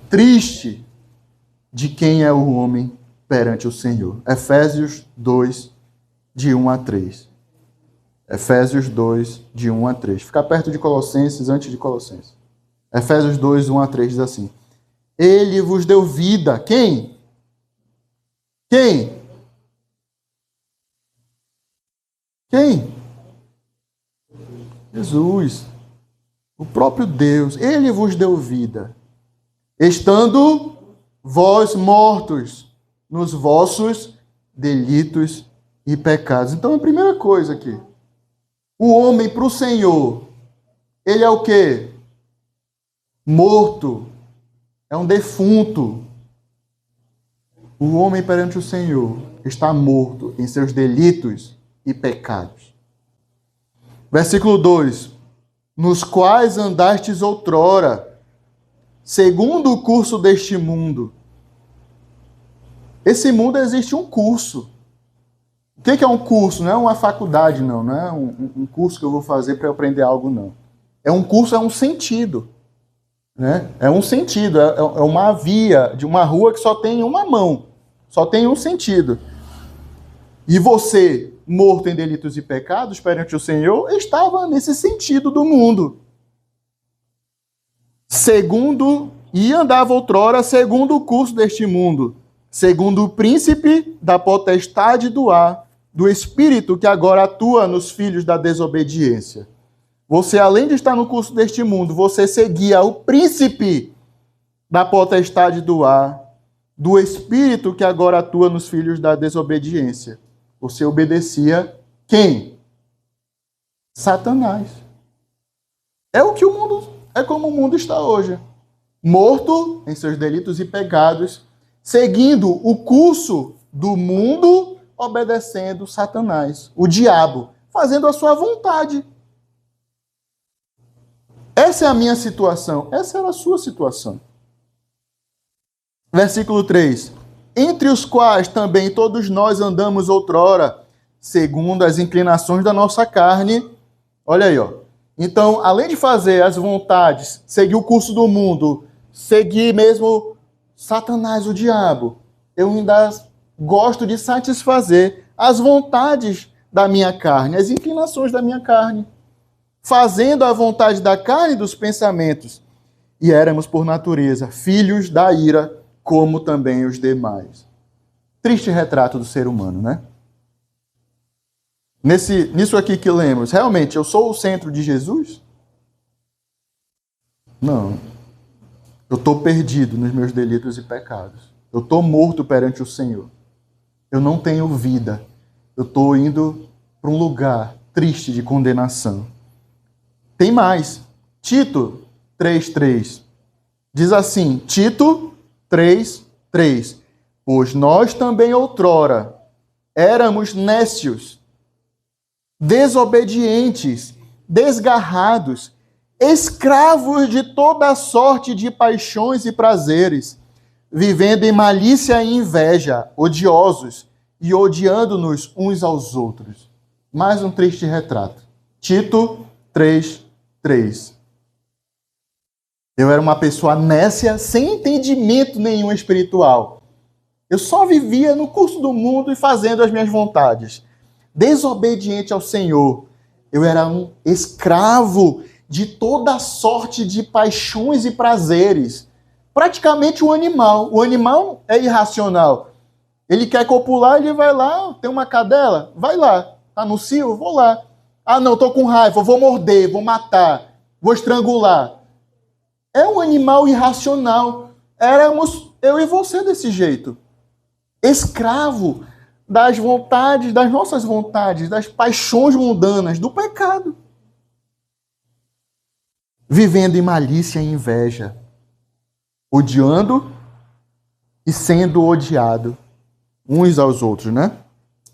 triste de quem é o homem perante o Senhor. Efésios 2, de 1 a 3. Efésios 2, de 1 a 3. Fica perto de Colossenses, antes de Colossenses. Efésios 2, 1 a 3 diz assim: Ele vos deu vida. Quem? Quem? Quem? Jesus. O próprio Deus. Ele vos deu vida. Estando vós mortos nos vossos delitos e pecados. Então, a primeira coisa aqui. O homem para o Senhor, ele é o quê? Morto. É um defunto. O homem perante o Senhor está morto em seus delitos e pecados. Versículo 2. Nos quais andastes outrora, segundo o curso deste mundo. Esse mundo existe um curso. O que é um curso? Não é uma faculdade, não. Não é um curso que eu vou fazer para aprender algo, não. É um curso, é um sentido. Né? É um sentido, é uma via de uma rua que só tem uma mão. Só tem um sentido. E você, morto em delitos e pecados perante o Senhor, estava nesse sentido do mundo. E andava outrora segundo o curso deste mundo, segundo o príncipe da potestade do ar, do espírito que agora atua nos filhos da desobediência. Você, além de estar no curso deste mundo, você seguia o príncipe da potestade do ar, do espírito que agora atua nos filhos da desobediência. Você obedecia quem? Satanás. É como o mundo está hoje. Morto em seus delitos e pecados, seguindo o curso do mundo, obedecendo Satanás, o diabo, fazendo a sua vontade. Essa é a minha situação, essa era a sua situação. Versículo 3. Entre os quais também todos nós andamos outrora, segundo as inclinações da nossa carne. Olha aí, ó. Então, além de fazer as vontades, seguir o curso do mundo, seguir mesmo Satanás, o diabo, eu ainda gosto de satisfazer as vontades da minha carne, as inclinações da minha carne, fazendo a vontade da carne e dos pensamentos. E éramos, por natureza, filhos da ira, como também os demais. Triste retrato do ser humano, né? Nisso aqui que lemos, realmente, eu sou o centro de Jesus? Não. Eu estou perdido nos meus delitos e pecados. Eu estou morto perante o Senhor. Eu não tenho vida. Eu estou indo para um lugar triste de condenação. Tem mais. Tito 3:3. Diz assim, Tito 3:3. Pois nós também outrora éramos nécios, desobedientes, desgarrados, escravos de toda sorte de paixões e prazeres, vivendo em malícia e inveja, odiosos e odiando-nos uns aos outros. Mais um triste retrato. Tito 3:3. Eu era uma pessoa nécia, sem entendimento nenhum espiritual. Eu só vivia no curso do mundo e fazendo as minhas vontades. Desobediente ao Senhor. Eu era um escravo de toda sorte de paixões e prazeres. Praticamente um animal. O animal é irracional. Ele quer copular, ele vai lá, tem uma cadela, vai lá. Tá no cio, vou lá. Ah, não, tô com raiva, vou morder, vou matar, vou estrangular. É um animal irracional. Éramos eu e você desse jeito. Escravo das vontades, das nossas vontades, das paixões mundanas, do pecado. Vivendo em malícia e inveja. Odiando e sendo odiado uns aos outros, né?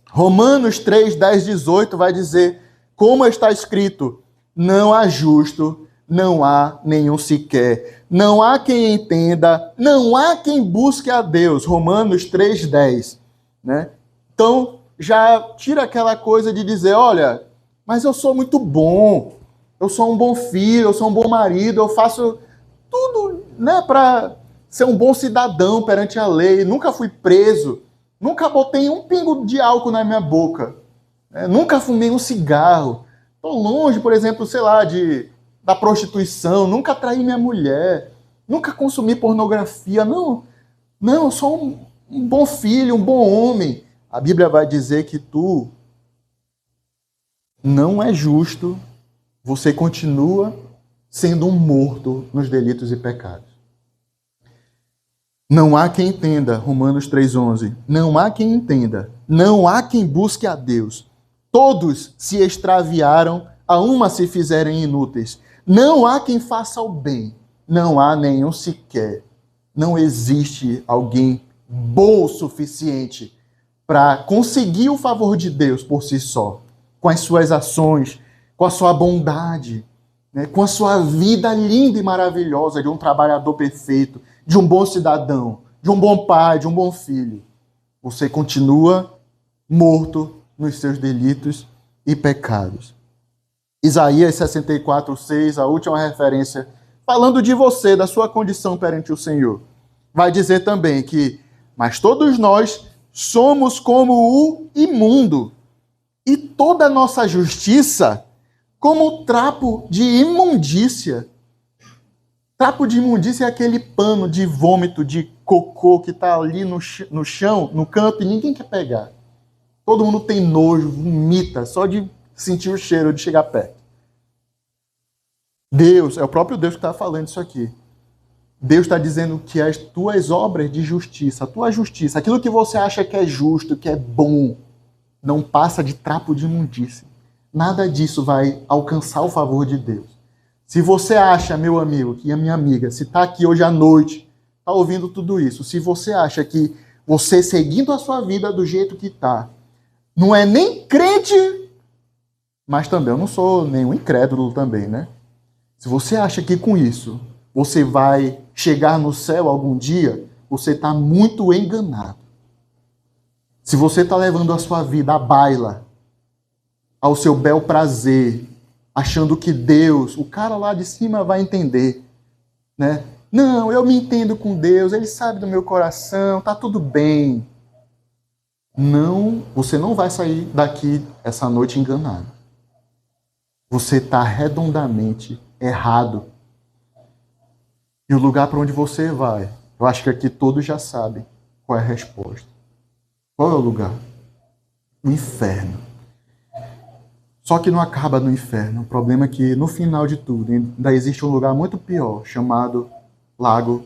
Romanos 3:10-18 vai dizer, como está escrito, não há justo, não há nenhum sequer, não há quem entenda, não há quem busque a Deus. Romanos 3:10, né? Então, já tira aquela coisa de dizer, olha, mas eu sou muito bom, eu sou um bom filho, eu sou um bom marido, eu faço tudo, né, para ser um bom cidadão perante a lei, nunca fui preso, nunca botei um pingo de álcool na minha boca, né? Nunca fumei um cigarro, estou longe, por exemplo, sei lá, da prostituição, nunca traí minha mulher, nunca consumi pornografia, não, eu sou um bom filho, um bom homem. A Bíblia vai dizer que tu não é justo, você continua sendo um morto nos delitos e pecados. Não há quem entenda, Romanos 3:11, não há quem entenda, não há quem busque a Deus. Todos se extraviaram, a uma se fizerem inúteis. Não há quem faça o bem, não há nenhum sequer. Não existe alguém bom o suficiente para conseguir o favor de Deus por si só, com as suas ações, com a sua bondade, né, com a sua vida linda e maravilhosa de um trabalhador perfeito, de um bom cidadão, de um bom pai, de um bom filho, você continua morto nos seus delitos e pecados. Isaías 64:6, a última referência, falando de você, da sua condição perante o Senhor, vai dizer também que, mas todos nós somos como o imundo, e toda a nossa justiça como trapo de imundícia. Trapo de imundícia é aquele pano de vômito, de cocô que está ali no chão, no canto, e ninguém quer pegar. Todo mundo tem nojo, vomita, só de sentir o cheiro, de chegar perto. Deus, é o próprio Deus que está falando isso aqui. Deus está dizendo que as tuas obras de justiça, a tua justiça, aquilo que você acha que é justo, que é bom, não passa de trapo de imundícia. Nada disso vai alcançar o favor de Deus. Se você acha, meu amigo, e a minha amiga, se está aqui hoje à noite, está ouvindo tudo isso, se você acha que você seguindo a sua vida do jeito que está, não é nem crente, mas também eu não sou nenhum incrédulo também, né? Se você acha que com isso você vai chegar no céu algum dia, você está muito enganado. Se você está levando a sua vida à baila, ao seu bel prazer, achando que Deus, o cara lá de cima vai entender, né? Não, eu me entendo com Deus, Ele sabe do meu coração, tá tudo bem. Não, você não vai sair daqui essa noite enganado. Você está redondamente errado. E o lugar para onde você vai, eu acho que aqui todos já sabem qual é a resposta. Qual é o lugar? O inferno. Só que não acaba no inferno. O problema é que, no final de tudo, ainda existe um lugar muito pior, chamado Lago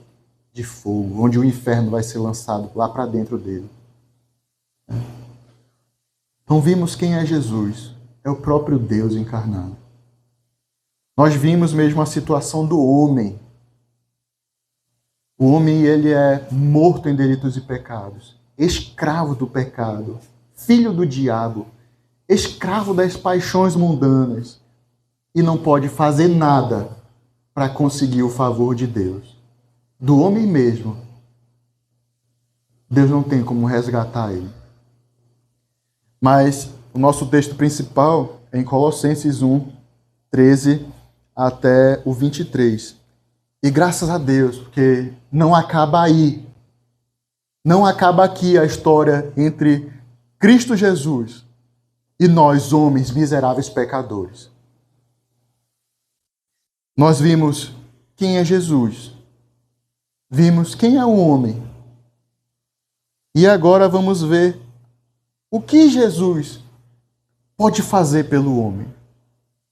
de Fogo, onde o inferno vai ser lançado lá para dentro dele. Então vimos quem é Jesus. É o próprio Deus encarnado. Nós vimos mesmo a situação do homem. O homem, ele é morto em delitos e pecados, escravo do pecado, filho do diabo, escravo das paixões mundanas, e não pode fazer nada para conseguir o favor de Deus. Do homem mesmo, Deus não tem como resgatar ele. Mas o nosso texto principal é em Colossenses 1, 13 até o 23. E graças a Deus, porque não acaba aí. Não acaba aqui a história entre Cristo Jesus e nós, homens miseráveis pecadores. Nós vimos quem é Jesus. Vimos quem é o homem. E agora vamos ver o que Jesus pode fazer pelo homem.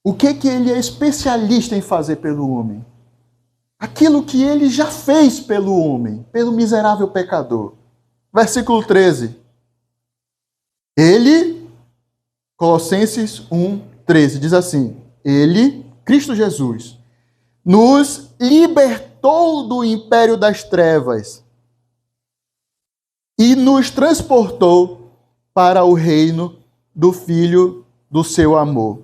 O que ele é especialista em fazer pelo homem. Aquilo que ele já fez pelo homem, pelo miserável pecador. Versículo 13. Ele, Colossenses 1, 13, diz assim: Ele, Cristo Jesus, nos libertou do império das trevas e nos transportou para o reino do Filho do seu amor.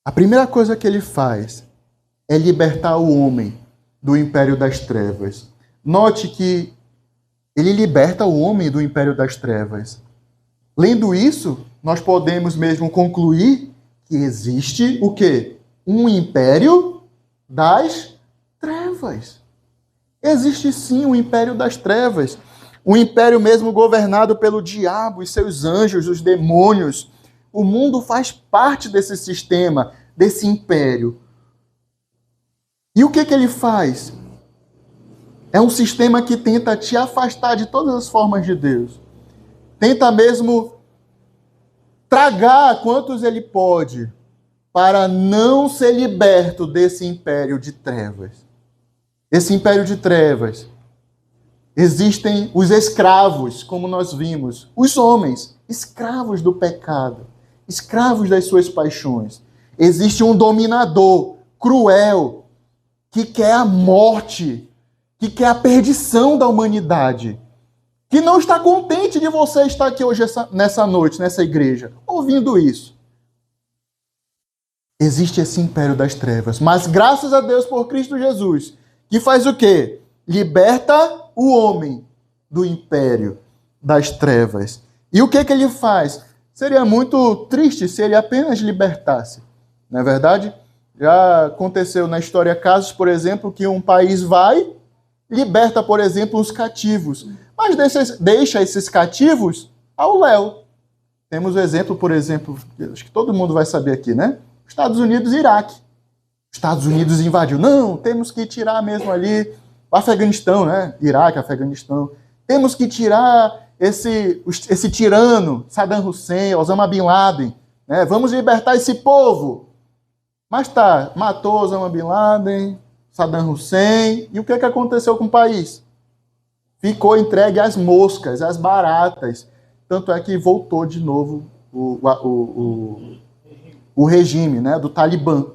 A primeira coisa que ele faz é libertar o homem do império das trevas. Note que ele liberta o homem do império das trevas. Lendo isso, nós podemos mesmo concluir que existe o quê? Um império das trevas. Existe sim um império das trevas. Um império mesmo governado pelo diabo e seus anjos, os demônios. O mundo faz parte desse sistema, desse império. E o que ele faz? É um sistema que tenta te afastar de todas as formas de Deus. Tenta mesmo tragar quantos ele pode para não ser liberto desse império de trevas. Esse império de trevas. Existem os escravos, como nós vimos. Os homens, escravos do pecado. Escravos das suas paixões. Existe um dominador cruel que quer a morte, que quer a perdição da humanidade, que não está contente de você estar aqui hoje, nessa noite, nessa igreja, ouvindo isso. Existe esse império das trevas. Mas graças a Deus por Cristo Jesus, que faz o quê? Liberta o homem do império das trevas. E o que ele faz? Seria muito triste se ele apenas libertasse. Não é verdade? Já aconteceu na história casos, por exemplo, que um país vai, liberta, por exemplo, os cativos, mas deixa esses cativos ao léu. Temos o exemplo, por exemplo, acho que todo mundo vai saber aqui, né? Estados Unidos e Iraque. Estados Unidos invadiu. Não, temos que tirar mesmo ali o Afeganistão, né? Iraque, Afeganistão. Temos que tirar esse tirano, Saddam Hussein, Osama Bin Laden. Né? Vamos libertar esse povo. Mas tá, matou Osama Bin Laden, Saddam Hussein. E o que aconteceu com o país? Ficou entregue às moscas, às baratas. Tanto é que voltou de novo o regime, né, do Talibã.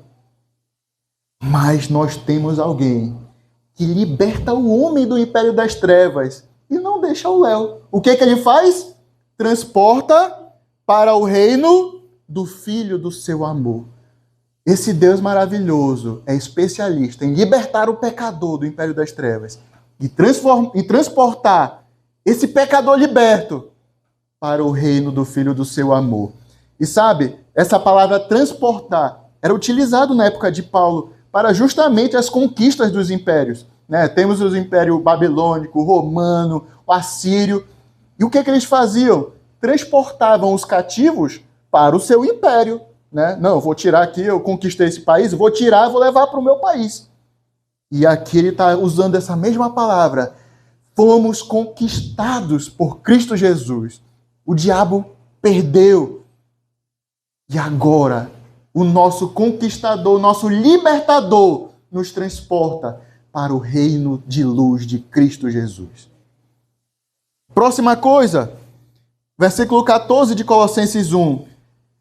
Mas nós temos alguém que liberta o homem do império das trevas e não deixa o léu. O que ele faz? Transporta para o reino do Filho do seu amor. Esse Deus maravilhoso é especialista em libertar o pecador do império das trevas e transportar esse pecador liberto para o reino do Filho do seu amor. E sabe, essa palavra transportar era utilizado na época de Paulo para justamente as conquistas dos impérios. Né? Temos os impérios babilônico, o romano, o assírio. E o que eles faziam? Transportavam os cativos para o seu império. Né? Não, vou tirar aqui, eu conquistei esse país, vou tirar, vou levar para o meu país. E aqui ele está usando essa mesma palavra. Fomos conquistados por Cristo Jesus. O diabo perdeu. E agora, o nosso conquistador, o nosso libertador, nos transporta para o reino de luz de Cristo Jesus. Próxima coisa, versículo 14 de Colossenses 1.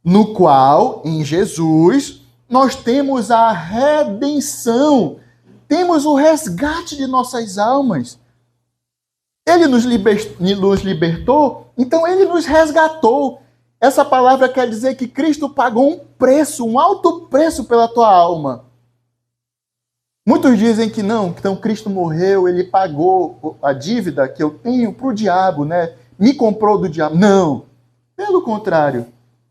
No qual, em Jesus, nós temos a redenção, temos o resgate de nossas almas. Ele nos libertou, então ele nos resgatou. Essa palavra quer dizer que Cristo pagou um preço, um alto preço pela tua alma. Muitos dizem que não, então Cristo morreu, ele pagou a dívida que eu tenho para o diabo, né? Me comprou do diabo. Não, pelo contrário.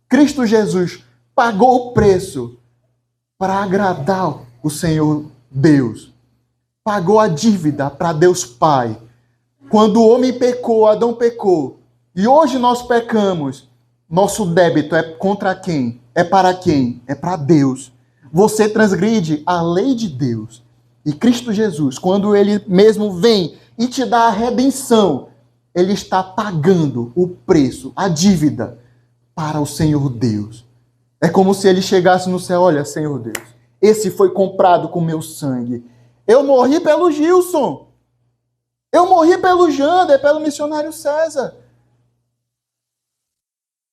Cristo Jesus pagou o preço para agradar o Senhor Deus. Pagou a dívida para Deus Pai. Quando o homem pecou, Adão pecou, e hoje nós pecamos, nosso débito é contra quem? É para quem? É para Deus. Você transgride a lei de Deus. E Cristo Jesus, quando ele mesmo vem e te dá a redenção, ele está pagando o preço, a dívida, para o Senhor Deus. É como se ele chegasse no céu, olha, Senhor Deus, esse foi comprado com meu sangue. Eu morri pelo Gilson. Eu morri pelo Jander, pelo missionário César.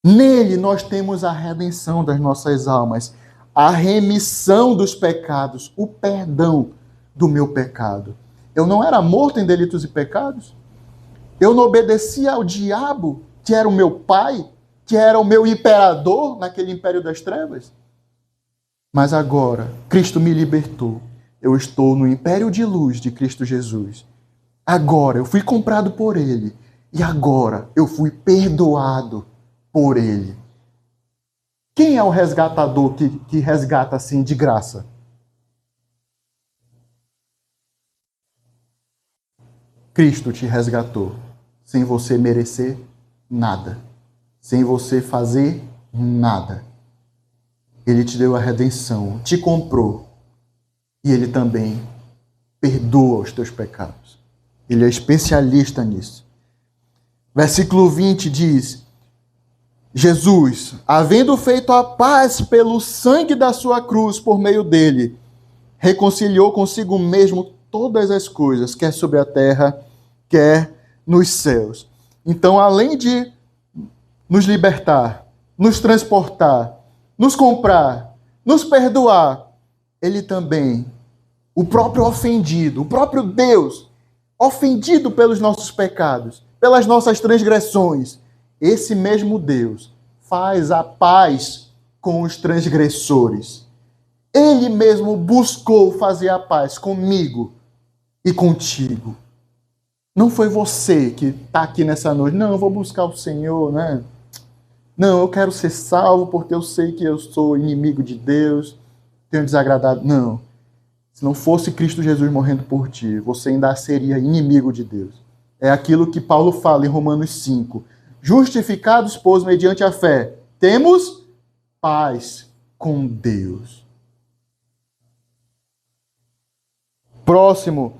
Nele nós temos a redenção das nossas almas, a remissão dos pecados, o perdão do meu pecado. Eu não era morto em delitos e pecados? Eu não obedecia ao diabo, que era o meu pai, que era o meu imperador naquele império das trevas? Mas agora, Cristo me libertou. Eu estou no império de luz de Cristo Jesus. Agora, eu fui comprado por ele. E agora, eu fui perdoado por ele. Quem é o resgatador que resgata assim de graça? Cristo te resgatou, sem você merecer nada, sem você fazer nada. Ele te deu a redenção, te comprou, e ele também perdoa os teus pecados. Ele é especialista nisso. Versículo 20 diz: Jesus, havendo feito a paz pelo sangue da sua cruz por meio dele, reconciliou consigo mesmo todas as coisas, quer sobre a terra, quer nos céus. Então, além de nos libertar, nos transportar, nos comprar, nos perdoar, ele também, o próprio ofendido, o próprio Deus, ofendido pelos nossos pecados, pelas nossas transgressões, esse mesmo Deus faz a paz com os transgressores. Ele mesmo buscou fazer a paz comigo e contigo. Não foi você que está aqui nessa noite. Não, eu vou buscar o Senhor, né? Não, eu quero ser salvo porque eu sei que eu sou inimigo de Deus, tenho desagradado. Não. Se não fosse Cristo Jesus morrendo por ti, você ainda seria inimigo de Deus. É aquilo que Paulo fala em Romanos 5. Justificados, pois, mediante a fé, temos paz com Deus. Próximo,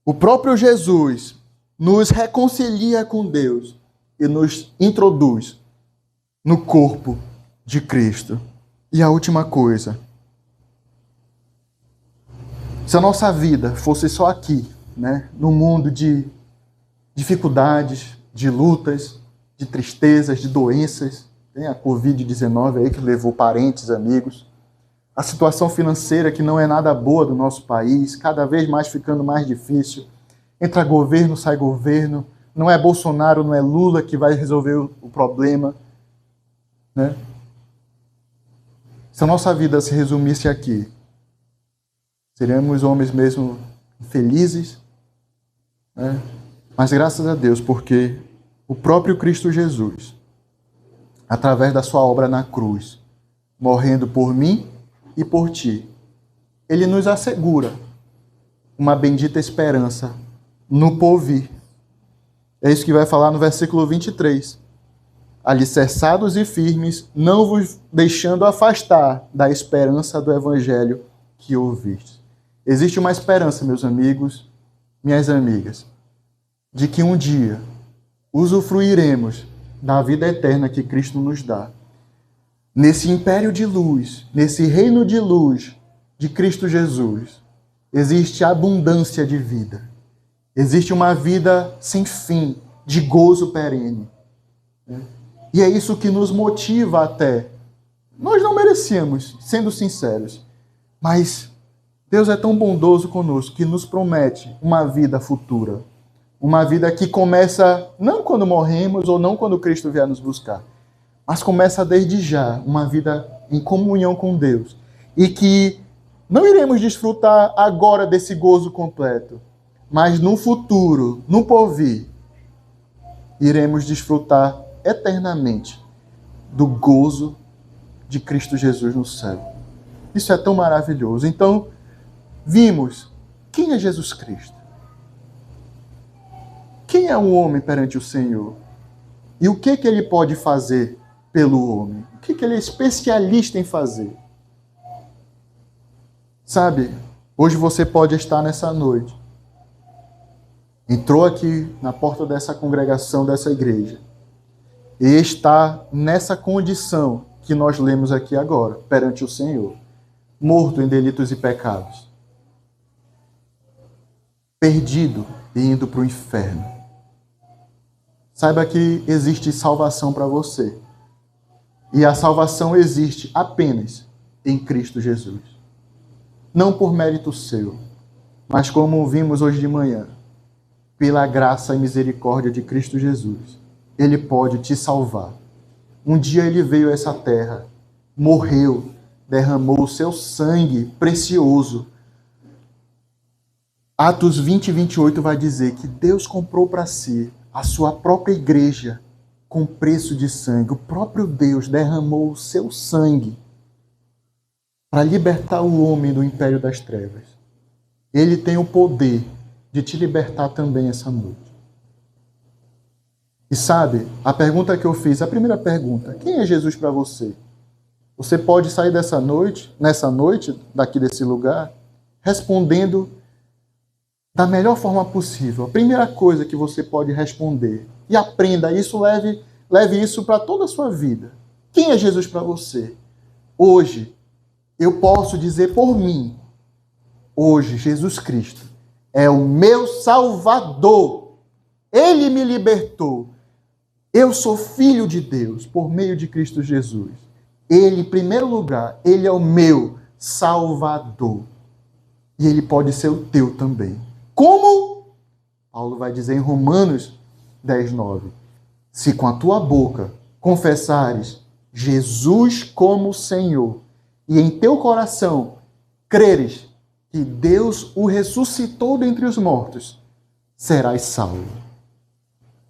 o próprio Jesus nos reconcilia com Deus e nos introduz no corpo de Cristo. E a última coisa, se a nossa vida fosse só aqui, né, no mundo de dificuldades, de lutas, de tristezas, de doenças, tem a Covid-19 aí que levou parentes, amigos, a situação financeira que não é nada boa do nosso país, cada vez mais ficando mais difícil, entra governo, sai governo, não é Bolsonaro, não é Lula que vai resolver o problema, né? Se a nossa vida se resumisse aqui, seríamos homens mesmo felizes, né? Mas graças a Deus, porque o próprio Cristo Jesus, através da sua obra na cruz, morrendo por mim e por ti, ele nos assegura uma bendita esperança no porvir. É isso que vai falar no versículo 23. Alicerçados e firmes, não vos deixando afastar da esperança do evangelho que ouvistes. Existe uma esperança, meus amigos, minhas amigas, de que um dia usufruiremos da vida eterna que Cristo nos dá. Nesse império de luz, nesse reino de luz de Cristo Jesus, existe abundância de vida. Existe uma vida sem fim, de gozo perene. E é isso que nos motiva até. Nós não merecíamos, sendo sinceros, mas Deus é tão bondoso conosco que nos promete uma vida futura. Uma vida que começa não quando morremos ou não quando Cristo vier nos buscar, mas começa desde já, uma vida em comunhão com Deus. E que não iremos desfrutar agora desse gozo completo, mas no futuro, no porvir, iremos desfrutar eternamente do gozo de Cristo Jesus no céu. Isso é tão maravilhoso. Então, vimos quem é Jesus Cristo. Quem é um homem perante o Senhor? E o que ele pode fazer pelo homem? O que ele é especialista em fazer? Sabe, hoje você pode estar nessa noite. Entrou aqui na porta dessa congregação, dessa igreja. E está nessa condição que nós lemos aqui agora, perante o Senhor. Morto em delitos e pecados. Perdido e indo para o inferno. Saiba que existe salvação para você. E a salvação existe apenas em Cristo Jesus. Não por mérito seu, mas como vimos hoje de manhã, pela graça e misericórdia de Cristo Jesus. Ele pode te salvar. Um dia ele veio a essa terra, morreu, derramou o seu sangue precioso. Atos 20 e 28 vai dizer que Deus comprou para si a sua própria igreja com preço de sangue. O próprio Deus derramou o seu sangue para libertar o homem do império das trevas. Ele tem o poder de te libertar também essa noite. E sabe, a pergunta que eu fiz, a primeira pergunta, quem é Jesus para você? Você pode sair nessa noite, daqui desse lugar, respondendo da melhor forma possível. A primeira coisa que você pode responder, e aprenda isso, leve isso para toda a sua vida. Quem é Jesus para você? Hoje, eu posso dizer por mim, hoje, Jesus Cristo é o meu Salvador. Ele me libertou. Eu sou filho de Deus por meio de Cristo Jesus. Ele, em primeiro lugar, ele é o meu Salvador. E ele pode ser o teu também. Como? Paulo vai dizer em Romanos 10:9. Se com a tua boca confessares Jesus como Senhor e em teu coração creres que Deus o ressuscitou dentre os mortos, serás salvo.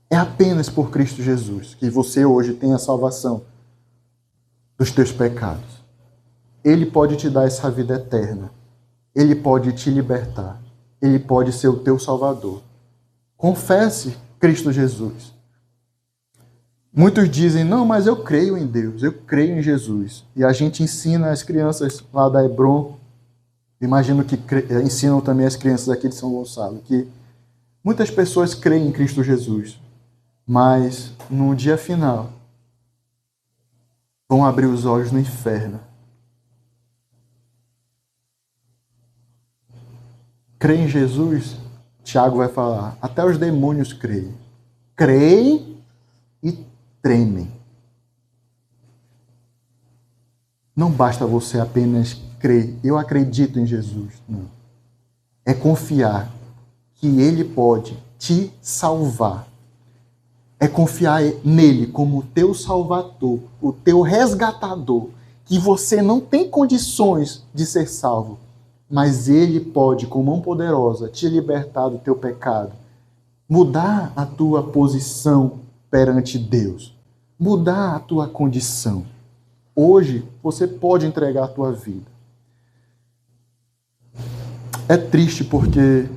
É apenas por Cristo Jesus que você hoje tem a salvação dos teus pecados. Ele pode te dar essa vida eterna. Ele pode te libertar. Ele pode ser o teu Salvador. Confesse Cristo Jesus. Muitos dizem, não, mas eu creio em Deus, eu creio em Jesus. E a gente ensina as crianças lá da Hebron, imagino que ensinam também as crianças aqui de São Gonçalo, que muitas pessoas creem em Cristo Jesus, mas no dia final vão abrir os olhos no inferno. Crê em Jesus? Tiago vai falar, até os demônios creem. Creem e tremem. Não basta você apenas crer, eu acredito em Jesus. Não. É confiar que Ele pode te salvar. É confiar nele como o teu salvador, o teu resgatador, que você não tem condições de ser salvo, mas Ele pode, com mão poderosa, te libertar do teu pecado, mudar a tua posição perante Deus, mudar a tua condição. Hoje, você pode entregar a tua vida. É triste porque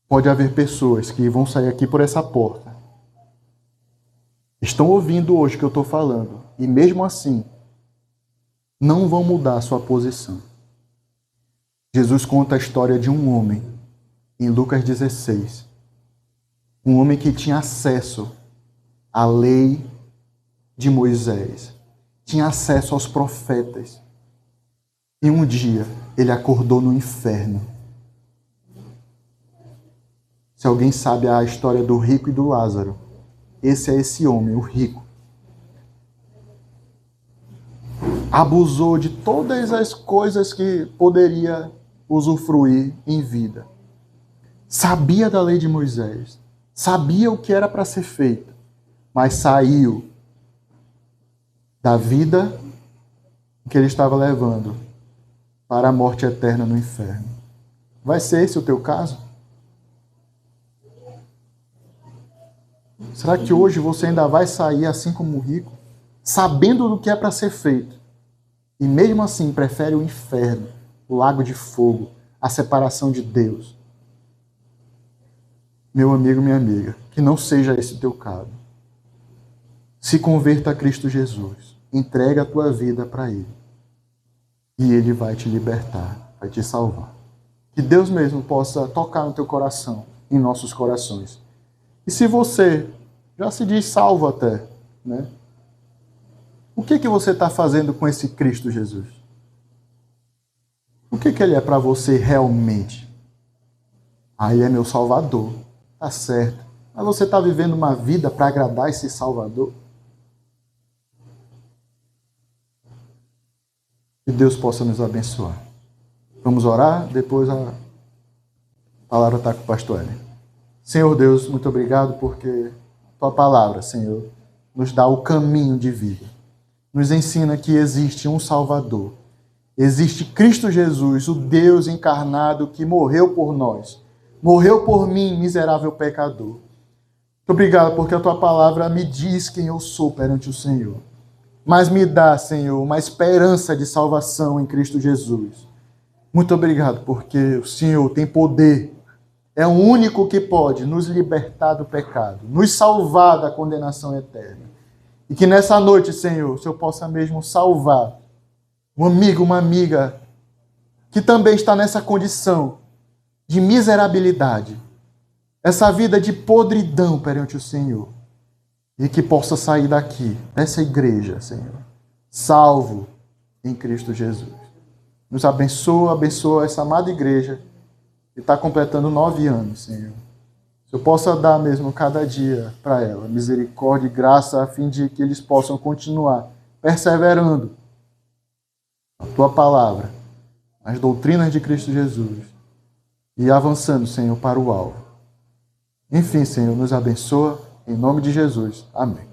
pode haver pessoas que vão sair aqui por essa porta, estão ouvindo hoje o que eu estou falando, e mesmo assim, não vão mudar a sua posição. Jesus conta a história de um homem, em Lucas 16. Um homem que tinha acesso à lei de Moisés, tinha acesso aos profetas. E um dia, ele acordou no inferno. Se alguém sabe a história do rico e do Lázaro, esse é esse homem, o rico. Abusou de todas as coisas que poderia usufruir em vida. Sabia da lei de Moisés, sabia o que era para ser feito, mas saiu da vida que ele estava levando para a morte eterna no inferno. Vai ser esse o teu caso? Será que hoje você ainda vai sair assim como o rico, sabendo do que é para ser feito, e mesmo assim prefere o inferno, o lago de fogo, a separação de Deus? Meu amigo, minha amiga, que não seja esse o teu caso. Se converta a Cristo Jesus, entrega a tua vida para Ele, e Ele vai te libertar, vai te salvar. Que Deus mesmo possa tocar no teu coração, em nossos corações. E se você já se diz salvo até, né? O que você está fazendo com esse Cristo Jesus? O que Ele é para você realmente? Ele é meu Salvador, tá certo. Mas você está vivendo uma vida para agradar esse Salvador? Que Deus possa nos abençoar. Vamos orar? Depois a palavra está com o pastor Hélio. Senhor Deus, muito obrigado porque Tua palavra, Senhor, nos dá o caminho de vida. Nos ensina que existe um Salvador. Existe Cristo Jesus, o Deus encarnado que morreu por nós. Morreu por mim, miserável pecador. Muito obrigado porque a Tua palavra me diz quem eu sou perante o Senhor. Mas me dá, Senhor, uma esperança de salvação em Cristo Jesus. Muito obrigado porque o Senhor tem poder. É o único que pode nos libertar do pecado, nos salvar da condenação eterna. E que nessa noite, Senhor, o Senhor possa mesmo salvar um amigo, uma amiga que também está nessa condição de miserabilidade, essa vida de podridão perante o Senhor. E que possa sair daqui, dessa igreja, Senhor, salvo em Cristo Jesus. Nos abençoa, abençoa essa amada igreja que está completando 9 anos, Senhor. Que eu possa dar mesmo cada dia para ela misericórdia e graça a fim de que eles possam continuar perseverando na Tua palavra, nas doutrinas de Cristo Jesus e avançando, Senhor, para o alvo. Enfim, Senhor, nos abençoa. Em nome de Jesus. Amém.